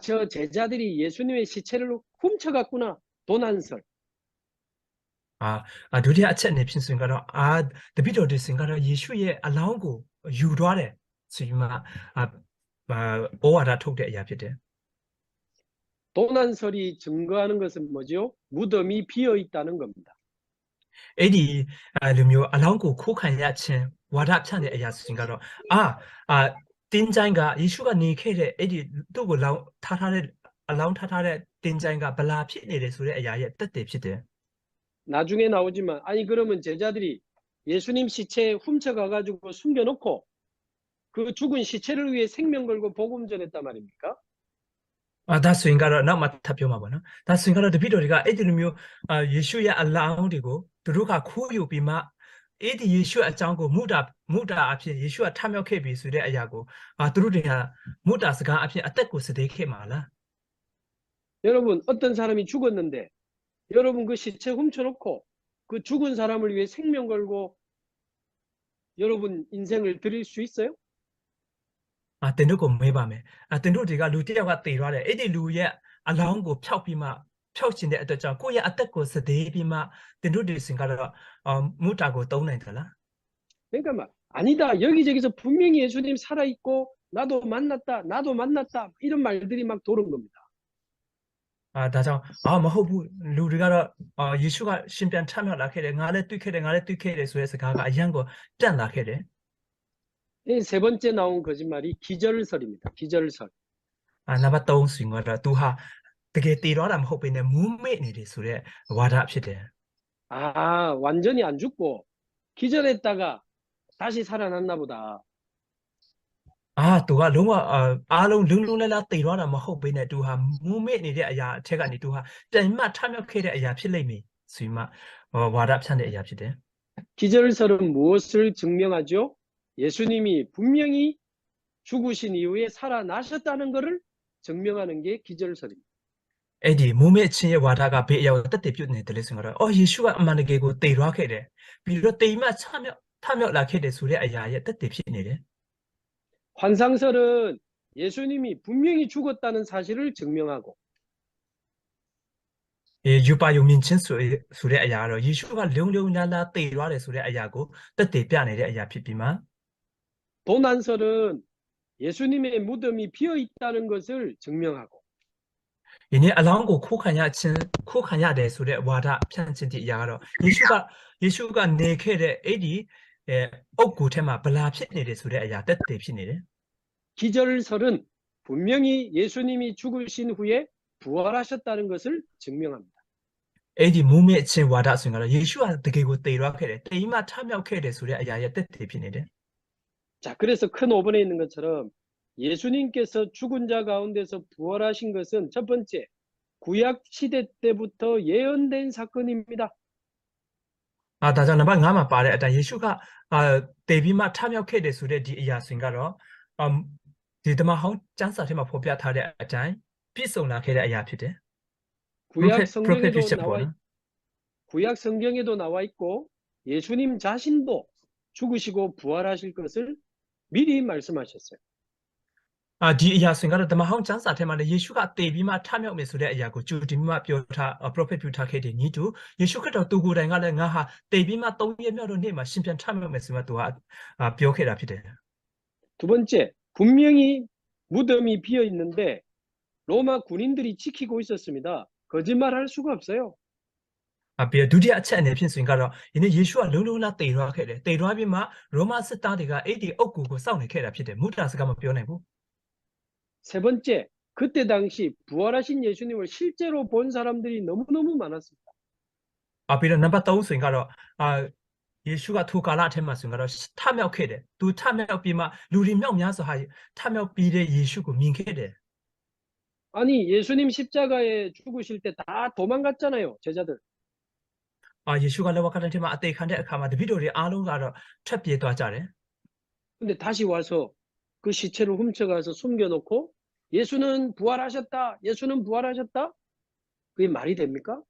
Speaker 1: 저 제자들이 예수님의 시체를 훔쳐갔구나. 도난설.
Speaker 2: ဒုတိယအချက်အနေဖြင့်ဆိုရင်ကတော့တပိတော်တွေစင်ကတော့ယေရှုရဲ့အလောင်းကိုယူသွားတယ်ဆိုရင်မှဩဝါဒထုတ်တဲ့အရာဖြစ်တယ်
Speaker 1: 도난설이 증거하는 것은 뭐죠? 무덤이 비어 있다는 겁니다.
Speaker 2: အဲ့ဒီလူမျိုးအလောင်းကိုခိုးခံရခြင်းဝါဒဖြန့်တဲ့အရာဆိုရင်ကတော့တင်းချိုင်းကယေရှုကနေခဲ့တဲ့အဲ့ဒီသူ့ကိုလောင်းထားထားတဲ့အလောင်းထားထားတဲ့တင်းချိုင်းကဗလာဖြစ်နေတယ်ဆိုတဲ့အရာရဲ့တက်တယ်ဖြစ်တယ်
Speaker 1: 나중에 나오지만 아니 그러면 제자들이 예수님 시체 훔쳐가가지고 숨겨놓고 그 죽은 시체를 위해 생명 걸고 복음 전했단 말입니까?
Speaker 2: ဒါဆိုရင်ကတော့နောက်မှထပ်ပြောမှာပေါ့နော်ဒါဆိုရင်ကတော့တပိတော်တွေကအဲ့ဒီလိုမျိုးယေရှုရဲ့အလောင်းတွေကိုသူတို့ကခိုးယူပြီးမှအဲ့ဒီယေရှုအကြောင်းကိုမုဒ္ဒအဖြစ်ယေရှုကထမြောက်ခဲ့ပြီဆိုတဲ့အရာကိုသူတို့တွေကမုဒ္ဒစကားအဖြစ်အသက်ကိုစတဲ့ခဲ့မှာလား
Speaker 1: 여러분 어떤 사람이 죽었는데 여러분 그 시체 훔쳐놓고 그 죽은 사람을 위해 생명 걸고 여러분 인생을 드릴 수 있어요?
Speaker 2: တင်တို့ကိုမေးပါမယ်တင်တို့တွေကလူတစ်ယောက်ကတည်သွားတယ်အဲ့ဒီလူရဲ့အလောင်းကိုဖျောက်ပြီးမှဖျောက်ခြင်းတဲ့အတွက်ကြောင့်ကိုယ့်ရဲ့အသက်ကိုစသေးပြီးမှတင်တို့ဒီစင်ကတော့မူတာကိုတုံးနိုင်တယ်လား
Speaker 1: 그러니까 막 아니다 여기저기서 분명히 예수님 살아있고 나도 만났다 이런 말들이 막 도는 겁니다.
Speaker 2: ဒါကြောင့်မဟုတ်ဘူးလူတွေကတော့ယေရှုကရှင်ပြန်ထမြောက်လာခဲ့တယ်ငါလည်းတွေ့ခဲ့တယ်ဆိုတဲ့စကားကအရန်ကိုတန့်လာခဲ့တယ်
Speaker 1: 세 번째 나온 거짓말이 기절설입니다. 기절설.
Speaker 2: နံပါတ်3ဆိုရင်ကတော့သူဟာတကယ်တည်တော့တာမဟုတ်ဘဲနဲ့မူးမေ့နေတယ်ဆိုတဲ့ဝါဒဖြစ်တယ်
Speaker 1: 완전히 안 죽고 기절했다가 다시 살아났나 보다.
Speaker 2: သူကလုံးဝအားလုံးလုံလုံလည်လည်တည်တော့တာမဟုတ်ဘဲနဲ့သူဟာမူးမေ့နေတဲ့အရာအထက်ကနေသူဟာပြန်မှထမြောက်ခဲ့တဲ့အရာဖြစ်လိမ့်မယ်ဆိုရင်မှဝါဒဖြန့်တဲ့အရာဖြစ်တယ်
Speaker 1: 기절설은 무엇을 증명하죠? 예수님이 분명히 죽으신 이후에 살아나셨다는 것을 증명하는 게 기절설입니다.
Speaker 2: အဲ့ဒီမူးမေ့ခြင်းရဲ့ဝါဒကဘေးအရာကိုတက်တည်ပြုနေတယ်လို့ဆိုတော့ယေရှုကအမှန်တကယ်ကိုတည်သွားခဲ့တယ်ပြီးတော့တည်မှထမြောက်လာခဲ့တယ်ဆိုတဲ့အရာရဲ့တက်တည်ဖြစ်နေတယ်
Speaker 1: 환상설은 예수님이 분명히 죽었다는 사실을 증명하고
Speaker 2: ယူပါယုံမြင်ချင်းဆိုတဲ့အရာကတော့ယေရှုကလုံလုံလားလားတည်သွားတယ်ဆိုတဲ့အရာကိုတက်တည်ပြနေတဲ့အရာဖြစ်ပြီးမှ
Speaker 1: 도난설은 예수님의 무덤이 비어 있다는 것을 증명하고
Speaker 2: ဒီနေ့အလောင်းကိုခိုးခံရတယ်ဆိုတဲ့ဝါဒဖြန့်ခြင်းတဲ့အရာကတော့ယေရှုကနေခဲ့တဲ့အဲ့ဒီအုပ်ကိုထဲမှာဗလာဖြစ်နေတယ်ဆိုတဲ့အရာတက်တည်ဖြစ်နေတယ်
Speaker 1: 기절설은 분명히 예수님이 죽으신 후에 부활하셨다는 것을 증명합니다.
Speaker 2: အဲ့ဒီမူးမေ့ခြင်းဝါဒဆိုရင်ကတော့ယေရှုကတကယ်ကိုတည်သွားခဲ့တယ်တည်မှထမြောက်ခဲ့တယ်ဆိုတဲ့အရာရဲ့တက်တည်ဖြစ်နေတယ်
Speaker 1: 자, 그래서 큰 5번에 있는 것처럼 예수님께서 죽은 자 가운데서 부활하신 것은 첫 번째, 구약 시대 때부터 예언된 사건입니다.
Speaker 2: ဒါကြောင့်နံပါတ်5မှာပါတဲ့အတိုင်းယေရှုကတည်ပြီးမှထမြောက်ခဲ့တယ်ဆိုတဲ့ဒီအရာဆိုရင်ကတော့ဒီတမဟောင်းကျမ်းစာထဲမှာဖော်ပြထားတဲ့အတိုင်းပြည့်စုံလာခဲ့တဲ့အရာဖြစ်တယ်
Speaker 1: 구약 성경에도 나와 있고 예수님 자신도 죽으시고 부활하실 것을 미리 말씀하셨어요.
Speaker 2: ဒီအရာဆိုရင်ကတော့တမဟောင်းကျမ်းစာထဲမှာလည်းယေရှုကတည်ပြီးမှထမြောက်မယ်ဆိုတဲ့အရာကိုကြိုတင်ပြီးမှပြောထား prophet ပြုထားခဲ့တယ်ညီတူယေရှုခရစ်တော်သူကိုယ်တိုင်ကလည်းငါဟာတည်ပြီးမှ3ရက်မြောက်တော့နေ့မှာရှင်ပြန်ထမြောက်မယ်ဆိုမှသူကပြောခဲ့တာဖြစ်တယ်
Speaker 1: 두 번째, 분명히 무덤이 비어 있는데 로마 군인들이 지키고 있었습니다. 거짓말할 수가 없어요.
Speaker 2: ပြီးတော့ဒုတိယအချက်အနေဖြင့်ဆိုရင်ကတော့ယနေ့ယေရှုကလုံလုံလားတည်သွားခဲ့တယ်တည်သွားပြီးမှရောမစစ်သားတွေကအဲ့ဒီအုပ်ကိုစောင့်နေခဲ့တာဖြစ်တယ်မူတာစကားမပြောနိုင်ဘူး
Speaker 1: 세 번째, 그때 당시 부활하신 예수님을 실제로 본 사람들이 너무너무 많았습니다.
Speaker 2: ပြီးတော့နံပါတ်3ဆိုရင်ကတော့ယေရှုကထိုကာလအထက်မှာဆိုရင်ကတော့ထမြောက်ခဲ့တယ်သူထမြောက်ပြီးမှလူတွေမြောက်များစွာဟာထမြောက်ပြီးတဲ့ယေရှုကိုမြင်ခဲ့တယ်
Speaker 1: 아니, 예수님 십자가에 죽으실 때 다 도망갔잖아요, 제자들.
Speaker 2: ယေရှုကလက်ဝါးကတန်းထဲမှာအသေးခံတဲ့အခါမှာတပည့်တော်တွေအားလုံးကတော့ထွက်ပြေးသွားကြတယ်
Speaker 1: 근데 다시 와서 그 시체를 훔쳐가서 숨겨놓고 예수는 부활하셨다. 그게 말이 됩니까?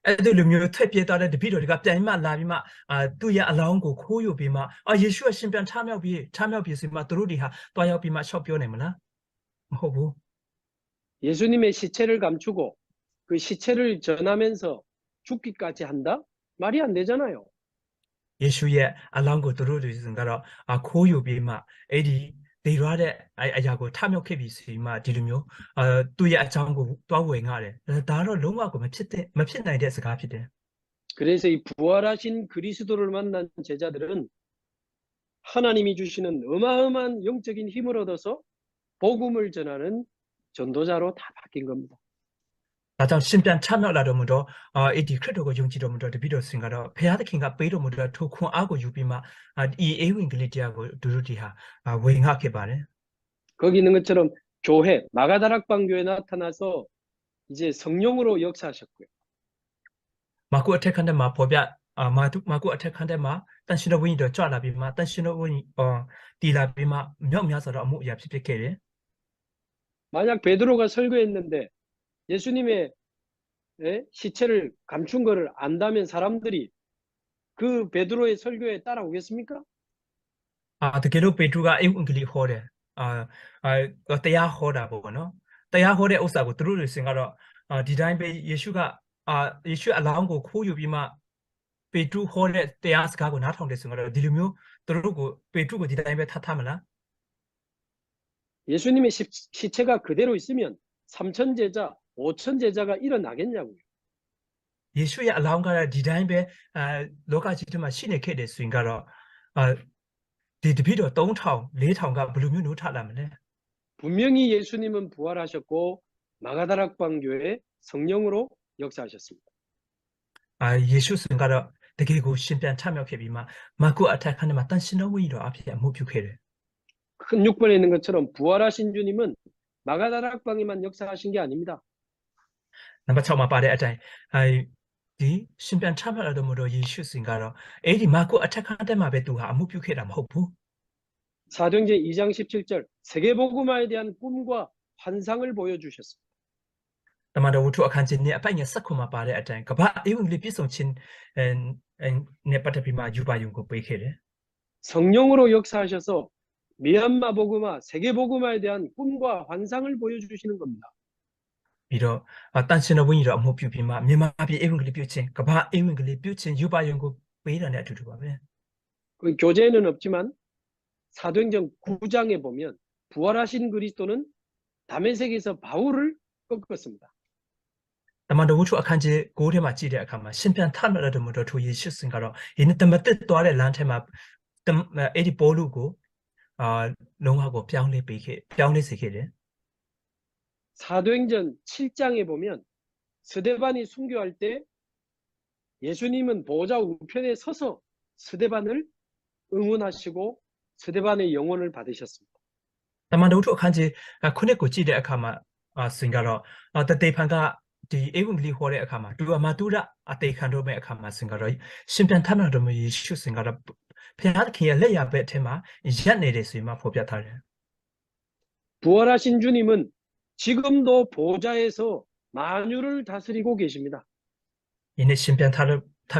Speaker 2: အဲ့ဒီလိုမျိုးထွက်ပြေးသွားတဲ့တပည့်တော်တွေကပြန်မှလာပြီးမှသူ့ရဲ့အလောင်းကိုခိုးယူပြီးမှယေရှုကရှင်ပြန်ထမြောက်ပြီးဆိုမှသူတို့တွေဟာတွားရောက်ပြီးမှရှောက်ပြောနိုင်မလားမဟုတ်ဘူး
Speaker 1: 예수님의 시체를 감추고 그 시체를 전하면서 죽기까지 한다? 말이 안 되잖아요.
Speaker 2: ယေရှုရဲ့အလောင်းကိုသူတို့တွေဆိုတော့ခိုးယူပြီးမှအဲ့ဒီတည်သွားတဲ့အရာကိုထမြောက်ခဲ့ပြီဆိုမှဒီလိုမျိုးသူ့ရဲ့အကြောင်းကိုတွားဝေငှတယ်ဒါတော့လုံးဝကိုမဖြစ်နိုင်တဲ့စကားဖြစ်တယ်
Speaker 1: 그래서 이 부활하신 그리스도를 만난 제자들은 하나님이 주시는 어마어마한 영적인 힘을 얻어서 복음을 전하는 전도자로 다 바뀐 겁니다.
Speaker 2: ဒါကြောင့်ရှင်ပြန်ထမြောက်လာတော်မူတော့အဲ့ဒီခရစ်တော်ကိုယုံကြည်တော်မူတော့တပည့်တော်စင်ကတော့ဘုရားသခင်ကပေးတော်မူတော့ထိုခွန်အားကိုယူပြီးမှဒီအေဝံဂေလိတရားကိုဒုဒုတိဟာဝေငှခဲ့ပါတယ်
Speaker 1: 거기 있는 것처럼 교회 마가다락방 교회 나타나서 이제 성령으로 역사하셨고요.
Speaker 2: မာကုအထက်ခန်းထဲမှာဖော်ပြမာကုအထက်ခန်းထဲမှာတန်ရှင်တော်ဝိညာဉ်တော်ကြွလာပြီးမှတန်ရှင်တော်ဝိညာဉ်တည်လာပြီးမှမြောက်များစွာသောအမှုအရာဖြစ်ခဲ့တယ်
Speaker 1: 만약 베드로가 설교했는데 예수님의 시체를 감춘 것을 안다면 사람들이 그 베드로의 설교에 따라오겠습니까?
Speaker 2: tokelo Petru가 에웅글리 호래တရားဟောတာပေါ့နော်တရားဟောတဲ့ဥစ္စာကိုသူတို့တွေစင်ကတော့ဒီတိုင်းပဲယေရှုကယေရှုအလောင်းကိုခိုးယူပြီးမှပေတရုဟောတဲ့တရားစကားကိုနားထောင်တယ်ဆိုတော့ဒီလိုမျိုးသူတို့ကိုပေတရုကိုဒီတိုင်းပဲထားမလား
Speaker 1: 예수님의 시체가 그대로 있으면 3천 제자, 5천 제자가 일어나겠냐고요.
Speaker 2: ယေရှုရဲ့အလောင်းကဒီတိုင်းပဲလောကကြီးထဲမှာရှိနေခဲ့တယ်ဆိုရင်ကတော့ဒီတပည့်တော်3000 4000ကဘယ်လိုမျိုးနှိုးထလာမလဲ
Speaker 1: 분명히 예수님은 부활하셨고 마가다락방 교회에 성령으로 역사하셨습니다.
Speaker 2: ယေရှုဆိုရင်ကတော့တကယ်ကိုရှင်ပြန်ထမြောက်ခဲ့ပြီးမှမာကုအထက်ခန်းထဲမှာတန်ရှင်တော်ဝိညာဉ်တော်အဖြစ်အမှုပြုခဲ့တယ်
Speaker 1: 큰 6번에 있는 것처럼 부활하신 주님은 마가다락방에만 역사하신 게 아닙니다.
Speaker 2: နံပါတ်6မှာပါတဲ့အတိုင်းဒီရှင်ပြန်ထမြောက်လာတော်မူသောယေရှုဆိုရင်ကတော့အဲ့ဒီမာကုအထက်ခန်းထဲမှာပဲသူဟာအမှုပြုခဲ့တာမဟုတ်ဘူး
Speaker 1: 사도행전 2장 17절 세계복음화에 대한 꿈과 환상을 보여주셨습니다.
Speaker 2: တမန်တော်ဝတ္ထုအခန်းကြီးနဲ့အပိုင်ငယ်7မှာပါတဲ့အတိုင်းကမ္ဘာအေဝံဂေလိပြည့်စုံခြင်းနဲ့ပတ်သက်ပြီးမှယူပါယုံကိုပေးခဲ့တယ်
Speaker 1: 성령으로 역사하셔서 미얀마 복음화, 세계 복음화에 대한 꿈과 환상을 보여주시는 겁니다.
Speaker 2: ပြီးတော့တန်ရှင်တော်ဝိညာဉ်တော်အမှုပြုပြီးမှမြန်မာပြည်အေဝံဂေလိပြုခြင်းကမ္ဘာအေဝံဂေလိပြုခြင်းယူပါယုံကိုပေးတာနဲ့အတူတူပါပဲ
Speaker 1: 그 교재에는 없지만 사도행전 9장에 보면 부활하신 그리스도는 다메섹에서 바울을 꺾었습니다.
Speaker 2: တမန်တော်ဝတ္ထုအခန်းကြီး9ထဲမှာကြည့်တဲ့အခါမှာရှင်ပြန်ထမြောက်လာတော်မူသောထိုယေရှုစင်ကတော့ယနေ့တမန်တက်သွားတဲ့လမ်းထဲမှာအဲ့ဒီပေါလုကိုလုံးဝကိုပြောင်းလဲစေခဲ့တယ်
Speaker 1: 사도행전 7장에 보면 스데반이 순교할 때 예수님은 보좌 우편에 서서 스데반을 응원하시고 스데반의 영혼을 받으셨습니다.
Speaker 2: တမန်တော်ဝတ္ထုအခန်းကြီး9ကိုကြည့်တဲ့အခါမှာစင်ကတော့တတေဖန်ကဒီအေဝံဂေလိဟောတဲ့အခါမှာတူအမတူရအတေခံတော့မဲ့အခါမှာစင်ကတော့ရှင်ပြန်ထမြောက်တော်မူယေရှုစင်ကတော့ဘုရားသခင်ရဲ့လက်ရဘက်ထဲမှာရက်နေတယ်ဆိုရင်မှဖော်ပြထားတယ်
Speaker 1: 부활하신 주님은 지금도 보좌에서 만유를 다스리고 계십니다.
Speaker 2: ယနေ့ရှင်ပြန်ထ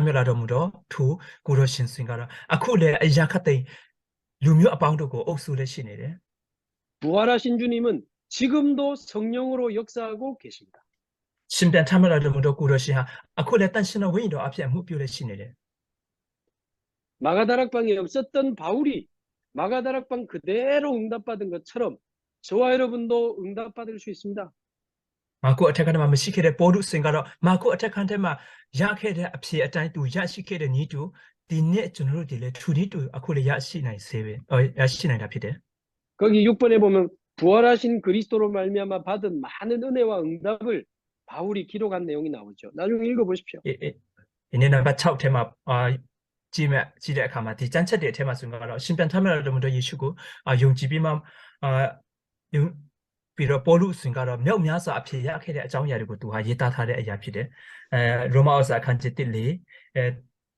Speaker 2: မြောက်လာတော်မူတော့သူကိုရရှင်စင်ကတော့အခုလည်းအရာခတ်တဲ့လူမျိုးအပေါင်းတို့ကိုအုပ်စုလက်ရှိနေတယ်
Speaker 1: 부활하신 주님은 지금도 성령으로 역사하고 계십니다.
Speaker 2: ရှင်ပြန်ထမြောက်လာတော်မူတော့ကိုရရှင်ဟာအခုလည်းတန်ရှင်တော်ဝိညာဉ်တော်အဖြစ်အမှုပြုလက်ရှိနေတယ်
Speaker 1: 마가다락방에 없었던 바울이 마가다락방 그대로 응답받은 것처럼 저와 여러분도 응답받을 수 있습니다.
Speaker 2: မာကုအထက်ခန်းထဲမှာမရှိခဲ့တဲ့ပေါ်လူစင်ကတော့မာကုအထက်ခန်းထဲမှာရခဲ့တဲ့အဖြစ်အတိုင်းသူရရှိခဲ့တဲ့ဤသူဒီနေ့ကျွန်တော်တို့ဒီလေထူဒီတူအခုလည်းရရှိနိုင်စေပဲရရှိနိုင်တာဖြစ်တယ်
Speaker 1: 거기 6번에 보면 부활하신 그리스도로 말미암아 받은 많은 은혜와 응답을 바울이 기록한 내용이 나오죠. 나중에 읽어보십시오.
Speaker 2: ဒီနေ့နံပါတ်6ထဲမှာကြည့်တဲ့အခါမှာဒီစံချက်တွေအထက်မှာဆိုတော့ရှင်ပြန်ထမြောက်လာတော်မူသောယေရှုကိုယုံကြည်ပြီးမှပြီးတော့ပေါ်လူစင်ကတော့မြောက်များစွာအဖြစ်ရခဲ့တဲ့အကြောင်းအရာတွေကိုသူဟာရေးသားထားတဲ့အရာဖြစ်တယ်ရိုမာဩစာအခန်းကြီး1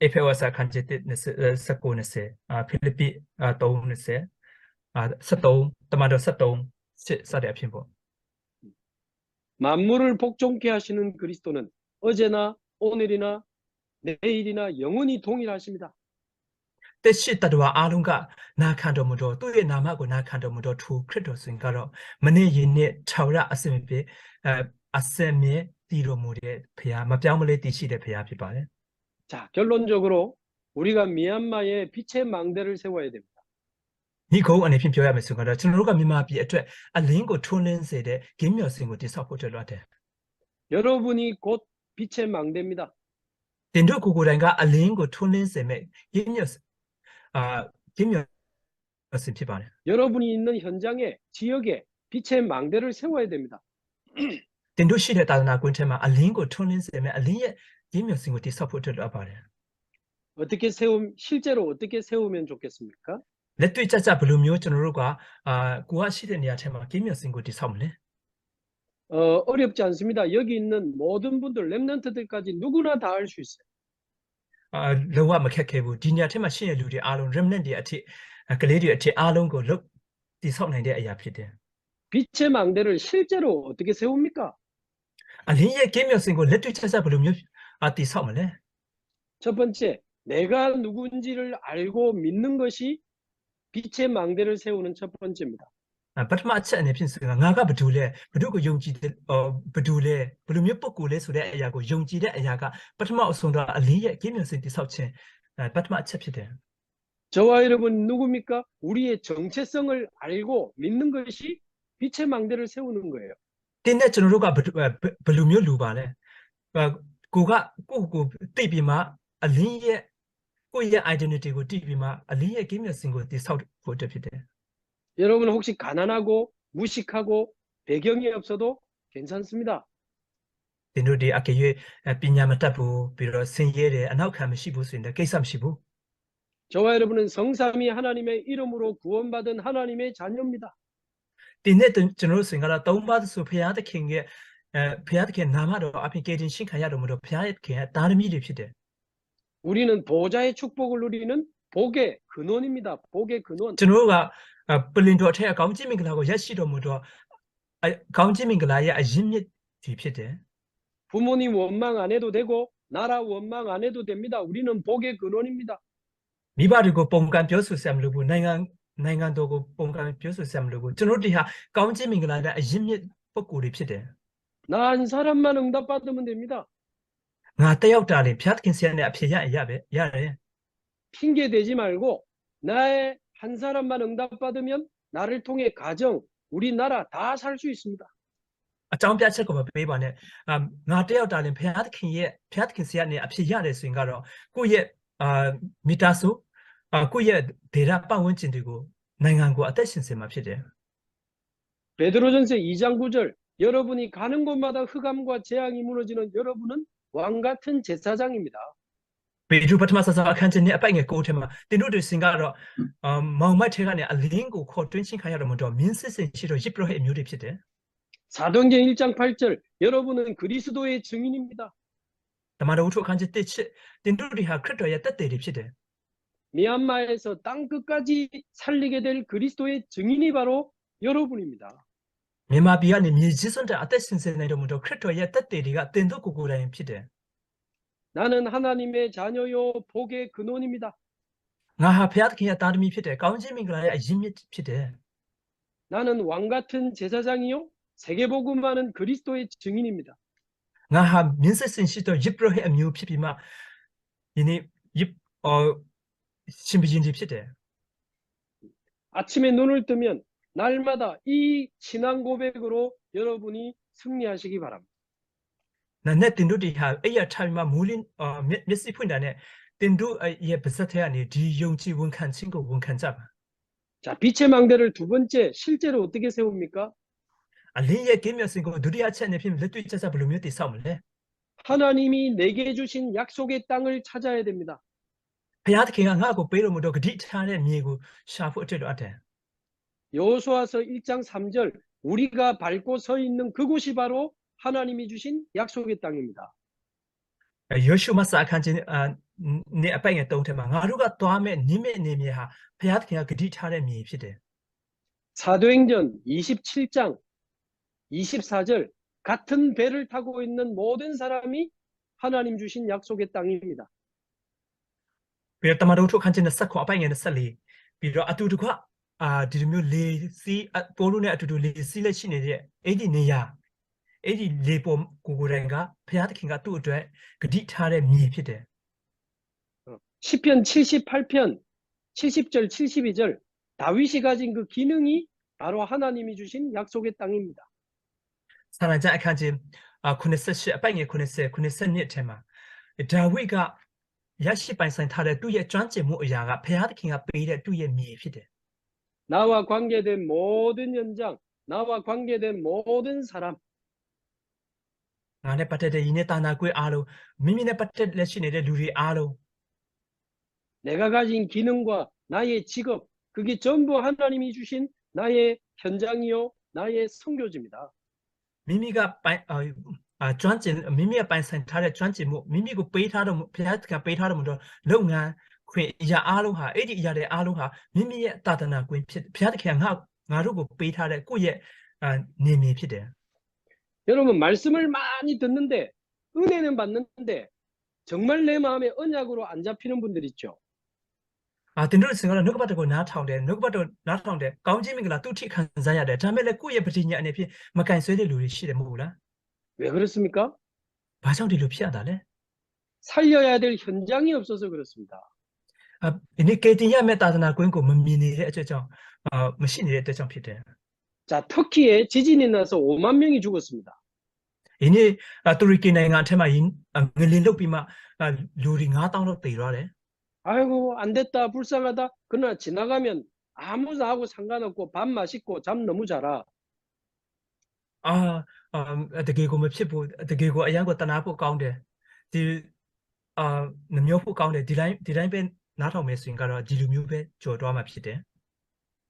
Speaker 2: အေဖေဩစာအခန်းကြီး19ဖိလိပ္ပိ3:20 73တမန်တော်73စတဲ့အဖြစ်ပေါ့
Speaker 1: 만물을 복종케 하시는 그리스도는 어제나 오늘이나 내일이나 영원히 동일하십니다.
Speaker 2: တက်ရှိတတော်အားလုံးကနာခံတော်မူသောသူ့ရဲ့နာမကိုနာခံတော်မူသောသူခရစ်တော်စင်ကတော့မနေ့ယနေ့ထာဝရအစင်ပြအစင်မြဲတည်တော်မူတဲ့ဖခင်မပြောင်းမလဲတည်ရှိတဲ့ဖခင်ဖြစ်ပါတယ်
Speaker 1: 자, 결론적으로 우리가 미얀마에 빛의 망대를 세워야 됩니다.
Speaker 2: ဒီကုန်းအနေဖြင့်ပြောရမယ်ဆိုတော့ကျွန်တော်တို့ကမြန်မာပြည်အတွက်အလင်းကိုထွန်းလင်းစေတဲ့ဂင်းမြော်စင်ကိုတိဆောက်ဖို့အတွက်လိုတယ်
Speaker 1: 여러분이 곧 빛의 망대입니다.
Speaker 2: တင်တို့ကိုယ်တိုင်ကအလင်းကိုထွန်းလင်းစေမဲ့ဂင်းမြော်စင်ဖြစ်ပါတယ်
Speaker 1: 여러분이 있는 현장에 지역에 빛의 망대를 세워야 됩니다.
Speaker 2: တင်တို့ရှိတဲ့သာသနာကွင်းထဲမှာအလင်းကိုထွန်းလင်းစေမဲ့အလင်းရဲ့ဂင်းမြော်စင်ကိုတိဆောက်ဖို့အတွက်လိုပါတယ်
Speaker 1: 실제로 어떻게 세우면 좋겠습니까?
Speaker 2: လက်တွေ့ကြကြဘယ်လိုမျိုးကျွန်တော်တို့ကကိုကရှိတဲ့နေရာထဲမှာဂင်းမြော်စင်ကိုတိဆောက်မလဲ
Speaker 1: 어렵지 않습니다. 여기 있는 모든 분들 렘넌트들까지 누구나 다 할 수 있어요.
Speaker 2: လုံးဝမခက်ခဲဘူးဒီနေရာထဲမှာရှိတဲ့လူတွေအားလုံး remnant တွေအထိကလေးတွေအထိအားလုံးကိုလုတ်တိဆောက်နိုင်တဲ့အရာဖြစ်တယ်
Speaker 1: 빛의 망대를 실제로 어떻게 세웁니까?
Speaker 2: 알린의 개명성고 레트 찾아 부르면 뒤섬을래.
Speaker 1: 첫 번째, 내가 누군지를 알고 믿는 것이 빛의 망대를 세우는 첫 번째입니다.
Speaker 2: பட்மா அச்சအနေဖြင့်ဆိုငါကဘဒူလဲဘဒုကိုယုံကြည်တဲ့ဘဒူလဲဘယ်လိုမျိုးပုံကိုလဲဆိုတဲ့အရာကိုယုံကြည်တဲ့အရာကပထမအဆုံးတော့အလင်းရဲ့ကိမြင့်စင်တိဆောက်ခြင်းပထမအချက်ဖြစ်တယ်
Speaker 1: 저와 여러분 누굽니까? 우리의 정체성을 알고 믿는 것이 빛의 망대를 세우는 거예요.
Speaker 2: တင်းတဲ့ကျွန်တော်တို့ကဘယ်လိုမျိုးလူပါလဲကိုကကိုသိပြီးမှအလင်းရဲ့ကိုယ့်ရဲ့ identity ကိုသိပြီးမှအလင်းရဲ့ကိမြင့်စင်ကိုတိဆောက်ဖို့အတွက်ဖြစ်တယ်
Speaker 1: 여러분 혹시 가난하고 무식하고 배경이 없어도 괜찮습니다.
Speaker 2: တင်းတို့ဒီအကရွေးပညာမတတ်ဘူးပြီးတော့ဆင်ရဲတယ်အနောက်ခံမရှိဘူးဆိုရင်ကိစ္စမရှိဘူး
Speaker 1: 저와 여러분은 성삼위 하나님의 이름으로 구원받은 하나님의 자녀입니다.
Speaker 2: တင်းနဲ့ကျွန်တော်တို့ဆိုရင်ကတော့သုံးပါးဆိုဖရာသခင်ရဲ့ဖရာသခင်နာမတော်အပြင်ကယ်တင်ရှင်ခံရတော်မူတော့ဖရာသခင်ရဲ့သားသမီးတွေဖြစ်တယ်
Speaker 1: 우리는 보좌의 축복을 누리는 복의 근원입니다. 복의 근원.
Speaker 2: ကျွန်တော်တို့ကပလင်တော်ထက်အကောင်းကြီးမင်္ဂလာကိုရရှိတော်မူတော့ကောင်းကြီးမင်္ဂလာရဲ့အရင်းမြစ်တွေဖြစ်တယ်
Speaker 1: 부모님 원망 안 해도 되고 나라 원망 안 해도 됩니다. 우리는 복의 근원입니다.
Speaker 2: မိဘတွေကိုပုံကံပြောဆိုဆက်မလို့ဘူးနိုင်ငံတော်ကိုပုံကံပြောဆိုဆက်မလို့ဘူးကျွန်တော်တို့ဒီဟာကောင်းကြီးမင်္ဂလာတဲ့အရင်းမြစ်ပုဂ္ဂိုလ်တွေဖြစ်တယ်
Speaker 1: 나 한 사람만 응답받으면 됩니다.
Speaker 2: ငါတက်ရောက်တာလေဖျားသခင်ဆရာနဲ့အဖြစ်ရပဲရတယ်
Speaker 1: 핑계 대지 말고 나의 한 사람만 응답받으면 나를 통해 가정, 우리나라 다 살 수 있습니다.
Speaker 2: အကြောင်းပြချက်ကိုမပေးပါနဲ့ငါတက်ရောက်တာလေဖျားသခင်ဆရာနဲ့အဖြစ်ရတယ်ဆိုရင်ကတော့ကိုယ့်ရဲ့မိသားစုကိုယ့်ရဲ့ဒေတာပတ်ဝန်းကျင်တွေကိုနိုင်ငံကိုအသက်ရှင်စေမှာဖြစ်တယ်
Speaker 1: 베드로전서 2장 9절 여러분이 가는 곳마다 흑암과 재앙이 무너지는 여러분은 왕 같은 제사장입니다.
Speaker 2: ပေဒရုပထမဆဆအခန်းကျင်းနဲ့အပိုက်ငယ်ကိုထဲမှာတင်တို့တွေစင်ကတော့မောင်မိုက်ထဲကနေအလင်းကိုခေါ်တွင်းချင်းခံရတော်မူတော့မြင်းစစ်စင်ရှိတော့ရစ်ပရောဟိတ်အမျိုးတွေဖြစ်တယ်
Speaker 1: 사도행전 1장 8절 여러분은 그리스도의 증인입니다.
Speaker 2: တမန်တော်ဝတ္ထုအခန်းကျင်း1ချက်တင်တို့တွေဟာခရစ်တော်ရဲ့တက်သေးတွေဖြစ်တယ်
Speaker 1: 미얀마에서 땅 끝까지 살리게 될 그리스도의 증인이 바로 여러분입니다.
Speaker 2: မြန်မာပြည်ကနေမြေကြီးစွန်းတဲ့အသက်ရှင်စေနိုင်တော်မူတော့ခရစ်တော်ရဲ့တက်သေးတွေကတင်တို့ကိုယ်တိုင်ဖြစ်တယ်
Speaker 1: 나는 하나님의 자녀요 복의 근원입니다.
Speaker 2: ငါဟာဖျားသခင်ရဲ့သားသမီးဖြစ်တယ်ကောင်းခြင်းမင်္ဂလာရဲ့အရင်းမြစ်ဖြစ်တယ်
Speaker 1: 나는 왕 같은 제사장이요 세계복음하는 그리스도의 증인입니다.
Speaker 2: ငါဟာမြင်းစစ်စင်ရှိတော့ရစ်ပရောဟိတ်အမျိုးဖြစ်ပြီးမှယနေ့ရှင်ဘုရင်တွေဖြစ်တယ်
Speaker 1: 아침에 눈을 뜨면 날마다 이 신앙 고백으로 여러분이 승리하시기 바랍니다.
Speaker 2: နာနဲ့တင်တို့တွေဟာအဲ့ရထိုင်မှာမူလင်းမျက်စိဖွင့်တာနဲ့တင်တို့ရဲ့ပါဇက်ထဲကနေဒီယုံကြည်ဝန်ခံခြင်းကိုဝန်ခံကြပါ
Speaker 1: 자, 빛의 망대를 두 번째 실제로 어떻게 세웁니까?
Speaker 2: အလင်းရဲ့ကင်းမြတ်စင်ကိုဒုတိယချက်နဲ့ဖြင့်လက်တွေ့ချက်ဘယ်လိုမျိုးတည်ဆောက်မလဲ
Speaker 1: 하나님이 내게 주신 약속의 땅을 찾아야 됩니다.
Speaker 2: ဘုရားသခင်ကငါ့ကိုပေးတော်မူတော့ဂတိထားတဲ့မြေကိုရှာဖို့အတွက်လိုအပ်တယ်
Speaker 1: 여호수아서 1장 3절 우리가 밟고 서 있는 그곳이 바로 하나님이 주신 약속의 땅입니다.
Speaker 2: ယေရှုမစာခန်းချင်းနေအပိုင်ငယ်တုံးထဲမှာငါတို့ကသွားမဲ့နိမဲ့နေမြေဟာဘုရားသခင်ကဂတိထားတဲ့မြေဖြစ်တယ်
Speaker 1: 사도행전 27장 24절 같은 배를 타고 있는 모든 사람이 하나님 주신 약속의 땅입니다.
Speaker 2: ပြီးတော့တမန်တော်ထုတ်ခန်းချင်းနဲ့ဆက်ခွန်အပိုင်ငယ်နဲ့ဆက်လီပြီးတော့အတူတကွဒီလိုမျိုးလေစီပိုးလို့နဲ့အတူတူလေစီလက်ရှိနေတဲ့အဲ့ဒီနေရာအဲ့ဒီလေပေါ်ကိုယ်တိုင်ကဘုရားသခင်ကသူ့အတွက်ဂတိထားတဲ့မြေဖြစ်တယ်
Speaker 1: 시편 78편 70절 72절 다윗이 가진 그 기능이 바로 하나님이 주신 약속의 땅입니다.
Speaker 2: ဆာလံကျမ်းအခန်းချင်း98အပိုင်ငယ်90ထဲမှာဒါဝိဒ်ကရရှိပိုင်ဆိုင်ထားတဲ့သူ့ရဲ့ကျွမ်းကျင်မှုအရာကဘုရားသခင်ကပေးတဲ့သူ့ရဲ့မြေဖြစ်တယ်
Speaker 1: 나와 관계된 모든 현장, 나와 관계된 모든 사람,
Speaker 2: ငါနဲ့ပတ်သက်တဲ့ယင်းနဲ့တာနာကွေးအားလုံးမိမိနဲ့ပတ်သက်လက်ရှိနေတဲ့လူတွေအားလုံး
Speaker 1: 내가 가진 기능과 나의 직업, 그게 전부 하나님이 주신 나의 현장이요, 나의 선교지입니다.
Speaker 2: မိမိကပိုင်ကျွမ်းကျင်မိမိကပိုင်ဆိုင်ထားတဲ့ကျွမ်းကျင်မှုမိမိကိုပေးထားတော့ဘုရားသခင်ပေးထားတော့တော့လုပ်ငန်းခွင့်အရာအားလုံးဟာအဲ့ဒီအရာတွေအားလုံးဟာမိမိရဲ့တာသနာကွင်းဖြစ်ဘုရားသခင်ငါတို့ကိုပေးထားတဲ့ကိုယ့်ရဲ့နေမြေဖြစ်တယ်
Speaker 1: 여러분 말씀을 많이 듣는데 은혜는 받는데 정말 내 마음에 언약으로 안 잡히는 분들 있죠.
Speaker 2: တင်တို့စင်ကတော့နှုတ်ကပတ်တော်ကိုနားထောင်တယ်နှုတ်ကပတ်တော်နားထောင်တယ်ကောင်းခြင်းမင်္ဂလာသူထိခံစားရတယ်ဒါပေမဲ့လည်းကိုယ့်ရဲ့ပဋိညာဉ်အနေဖြင့်မကန်ဆွဲတဲ့လူတွေရှိတယ်မဟုတ်ဘူးလား
Speaker 1: 왜 그렇습니까?
Speaker 2: ဘာကြောင့်ဒီလိုဖြစ်ရတာလဲ
Speaker 1: 살려야 될 현장이 없어서 그렇습니다.
Speaker 2: ဒီနေ့ကေတင်ရမယ့်သာသနာကွင်းကိုမမြင်နေတဲ့အချက်ကြောင့်မရှိနေတဲ့အတွက်ကြောင့်ဖြစ်တယ်
Speaker 1: 자, 터키에 지진이 나서 5만 명이 죽었습니다.
Speaker 2: ဒီနေ့တူရကီနိုင်ငံအထက်မှာငလင်လုတ်ပြီးမှလူတွေ9000လောက်သေသွားတယ်
Speaker 1: 아이고 안 됐다 불쌍하다. 그러나 지나가면 아무 나하고 상관없고 밥 맛있고 잠 너무 자라.
Speaker 2: တကယ်ကိုမဖြစ်ဘူးတကယ်ကိုအရန်ကိုတနာဖို့ကောင်းတယ်ဒီနှမျိုးဖို့ကောင်းတယ်ဒီတိုင်းပဲနားထောင်မယ်ဆိုရင်ကတော့ဒီလူမျိုးပဲကြော်သွားမှာဖြစ်တယ်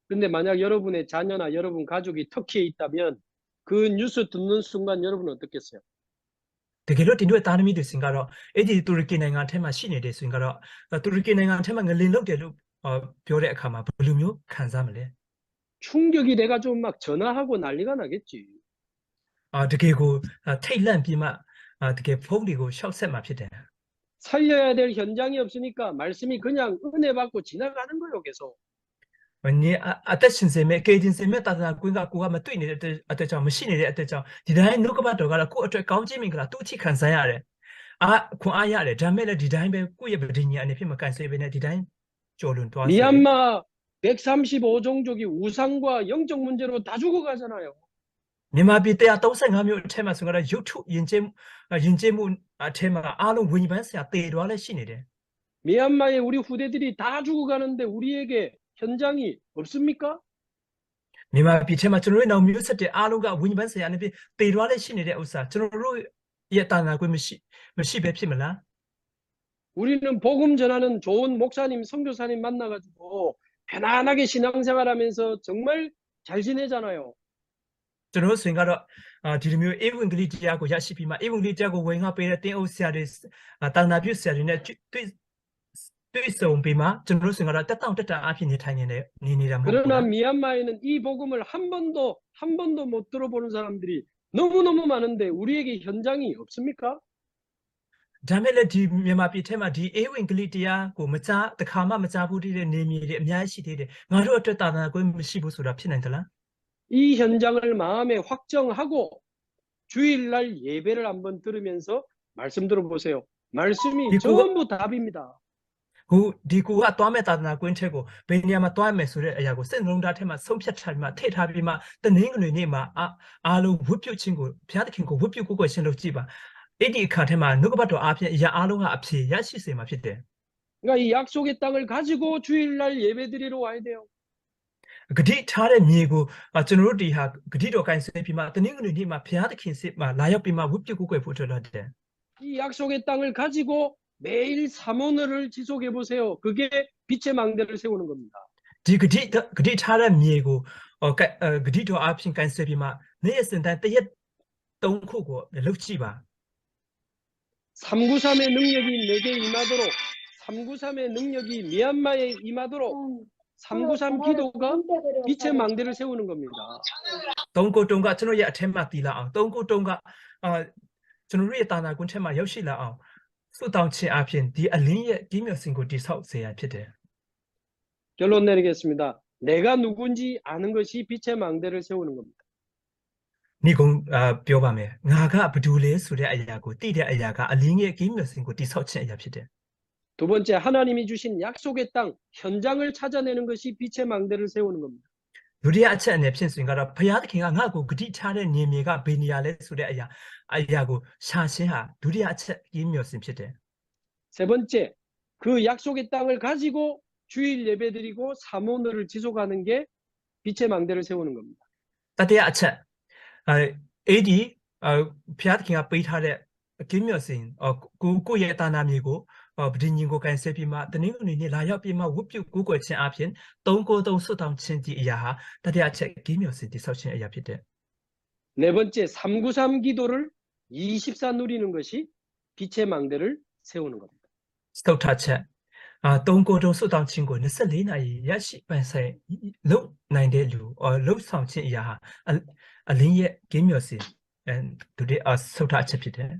Speaker 1: 근데 만약 여러분의 자녀나 여러분 가족이 터키에 있다면 그 뉴스 듣는 순간 여러분은 어떻겠어요?
Speaker 2: တကယ်လို့တင်တို့သားသမီးတွေစင်ကတော့အဲ့ဒီတူရကီနိုင်ငံအထက်မှာရှိနေတဲ့ဆိုရင်ကတော့တူရကီနိုင်ငံအထက်မှာငလင်လုတ်တယ်လို့ပြောတဲ့အခါမှာဘယ်လိုမျိုးခံစားမလဲ
Speaker 1: 충격이 돼가 좀 막 전화하고 난리가 나겠지.
Speaker 2: တကယ်ကိုထိတ်လန့်ပြီးမှတကယ်ဖုန်းတွေကိုရှောက်ဆက်မှာဖြစ်တယ်
Speaker 1: 살려야 될 현장이 없으니까 말씀이 그냥 은혜 받고 지나가는 거예요, 계속.
Speaker 2: 你အသက်ရှင်စေမဲ့ကေတင်စေမဲ့တာသနာကွင်းကကိုကမတွေ့နေတဲ့အတက်ကြောင့်မရှိနေတဲ့အတက်ကြောင့်ဒီတိုင်းနှုတ်ကပတ်တော်ကတော့ကိုယ့်အတွက်ကောင်းခြင်းမင်္ဂလာသူ့ထိခံစားရတယ်ခွန်အားရတယ်ဒါမဲ့လည်းဒီတိုင်းပဲကိုယ့်ရဲ့ပဋိညာဉ်အနေဖြင့်မကန်ဆွဲဘဲနဲ့ဒီတိုင်းကြော်လွန်သွားစေ
Speaker 1: 미얀마 135종족이 우상과 영적 문제로 다 죽어가잖아요.
Speaker 2: မြန်မာပြည်135မြို့အထက်မှာဆိုတော့ရုပ်ထုယဉ်ကျေးမှုအထက်မှာအားလုံးဝိညာဉ်ပန်းဆရာတေတော်လည်းရှိနေတယ်
Speaker 1: 미얀마의 우리 후대들이 다 죽어가는데 우리에게 현장이 없습니까?
Speaker 2: မြန်မာပြည်ထဲမှာကျွန်တော်တို့နောက်မျိုးဆက်တဲ့အားလုံးကဝိညာဉ်ပန်းဆရာအနေဖြင့်တေတော်လည်းရှိနေတဲ့ဥစ္စာကျွန်တော်တို့ရဲ့တာနာကွင်းမရှိပဲဖြစ်မလား
Speaker 1: 우리는 복음 전하는 좋은 목사님, 선교사님 만나가지고 편안하게 신앙생활하면서 정말 잘 지내잖아요.
Speaker 2: ကျွန်တော်တို့ဆိုရင်ကတော့ဒီလိုမျိုးဧဝံဂေလိတရားကိုရရှိပြီးမှဧဝံဂေလိတရားကိုဝင်ငှပေးတဲ့တင်းအုပ်ဆရာတွေတာနာပြုဆရာတွေနဲ့တွေ့ဆုံပြီးမှကျွန်တော်တို့ဆိုရင်ကတော့တက်တောင့်တက်တာအဖြစ်နေထိုင်နေနေတာမဟုတ်ဘူး
Speaker 1: 그러나 미얀마에는 이 복음을 한 번도 못 들어보는 사람들이 너무너무 많은데 우리에게 현장이 없습니까?
Speaker 2: ဒါမဲ့လည်းဒီမြန်မာပြည်ထဲမှာဒီဧဝံဂေလိတရားကိုမကြားတခါမှမကြားဘူးတဲ့နေမြေတွေအများကြီးရှိသေးတယ်ငါတို့အတွက်တာနာကွင်းမရှိဘူးဆိုတာဖြစ်နိုင်သလား
Speaker 1: 이 현장을 마음에 확정하고 주일날 예배를 한번 들으면서 말씀 들어보세요. 말씀이 전부 답입니다.
Speaker 2: ဒီကူကသွားမဲ့တာသနာကွင်းထက်ကိုဘယ်နေရာမှာသွားမယ်ဆိုတဲ့အရာကိုစိတ်နှလုံးသားထဲမှာဆုံးဖြတ်ထားပြီးမှထိထားပြီးမှတနင်္ဂနွေနေ့မှာအားလုံးဝတ်ပြုခြင်းကိုဘုရားသခင်ကိုဝတ်ပြုကိုယ်ကိုယ်ရှင်လုပ်ကြည့်ပါအဲ့ဒီအခါထဲမှာနှုတ်ကပတ်တော်အားဖြင့်အရာအားလုံးကအဖြေရရှိစေမှာဖြစ်တယ်
Speaker 1: 그러니까 이 약속의 땅을 가지고 주일날 예배드리러 와야 돼요.
Speaker 2: ဂတိထားတဲ့မြေကိုကျွန်တော်တို့ဒီဟာဂတိတော်ကိုင်းဆွဲပြီးမှတနင်္ဂနွေနေ့မှာဘုရားသခင်စစ်မှာလာရောက်ပြီးမှဝတ်ပြုကိုယ်ကိုယ်ဖို့အတွက်လုပ်တယ်
Speaker 1: 이 약속의 땅을 가지고 매일 사모너를 지속해 보세요. 그게 빛의 망대를 세우는 겁니다.
Speaker 2: ဒီဂတိထားတဲ့မြေကိုဂတိတော်အားဖြင့်ကိုင်းဆွဲပြီးမှနေ့ရက်စဉ်တိုင်းတရက်3ခုကိုလုပ်ကြည့်ပါ
Speaker 1: 393의 능력이 내게 임하도록 393의 능력이 미얀마에 임하도록 393 기도가 빛의 망대를 세우는 겁니다.
Speaker 2: 3ခုတုံးကကျွန်တော်ရဲ့အထက်မှာတည်လာအောင်3ခုတုံးကကျွန်တော်ရဲ့တာနာကွန်းထဲမှာရောက်ရှိလာအောင်ဆုတောင်းခြင်းအပြင်ဒီအလင်းရဲ့ဒီမျိုးစင်ကိုတိဆောက်စေရဖြစ်တယ်
Speaker 1: 결론 내리겠습니다. 내가 누군지 아는 것이 빛의 망대를 세우는 겁니다.
Speaker 2: ဒီကုန်းပြောပါမယ်ငါကဘယ်သူလဲဆိုတဲ့အရာကိုသိတဲ့အရာကအလင်းရဲ့ဒီမျိုးစင်ကိုတိဆောက်ခြင်းအရာဖြစ်တယ်
Speaker 1: 두 번째 하나님이 주신 약속의 땅 현장을 찾아내는 것이 빛의 망대를 세우는 겁니다.
Speaker 2: ဒုတိယအချက်အနေဖြင့်ဆိုရင်ကတော့ဘုရားသခင်ကငါ့ကိုဂတိထားတဲ့နေမြေကဘယ်နေရာလဲဆိုတဲ့အရာကိုရှာရှင်းဟာဒုတိယအချက်ဒီမျိုးစင်ဖြစ်တယ်
Speaker 1: 세 번째 그 약속의 땅을 가지고 주일 예배드리고 사모너를 지속하는 게 빛의 망대를 세우는 겁니다.
Speaker 2: တတိယအချက်အဲ့ဒီဘုရားသခင်ကပေးထားတဲ့ဒီမျိုးစင်ကိုရဲ့တာနာမြေကိုပဋိညာဉ်ကိုကိုင်းဆွဲပြီးမှတနင်္ဂနွေနေ့လာရောက်ပြီးမှဝတ်ပြုကိုးကွယ်ခြင်းအပြင်393ဆွတောင်းခြင်းဒီအရာဟာတတိယအချက်ဒီမျိုးစင်တိဆောက်ခြင်းအရာဖြစ်တယ်
Speaker 1: 네 번째 393 기도를 24 누리는 것이 빛의 망대를 세우는 겁니다.
Speaker 2: စတုတ်ထချက်393ဆွတောင်းခြင်းကို24နာရီရရှိပန်ဆိုင်လုံနိုင်တဲ့လူလုံဆောင်ခြင်းအရာဟာအလင်းရဲ့ဒီမျိုးစင် 둘이 서로 아차피대.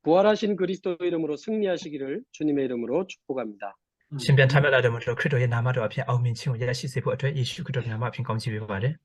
Speaker 1: 부활하신 그리스도 이름으로 승리하시기를 주님의 이름으로 축복합니다.
Speaker 2: 신변 참여라도 그리스도의 나마로 앞에 아우민 친구 야시세포 어떻게 예수 그리스도 나마 앞에 감지 비바래.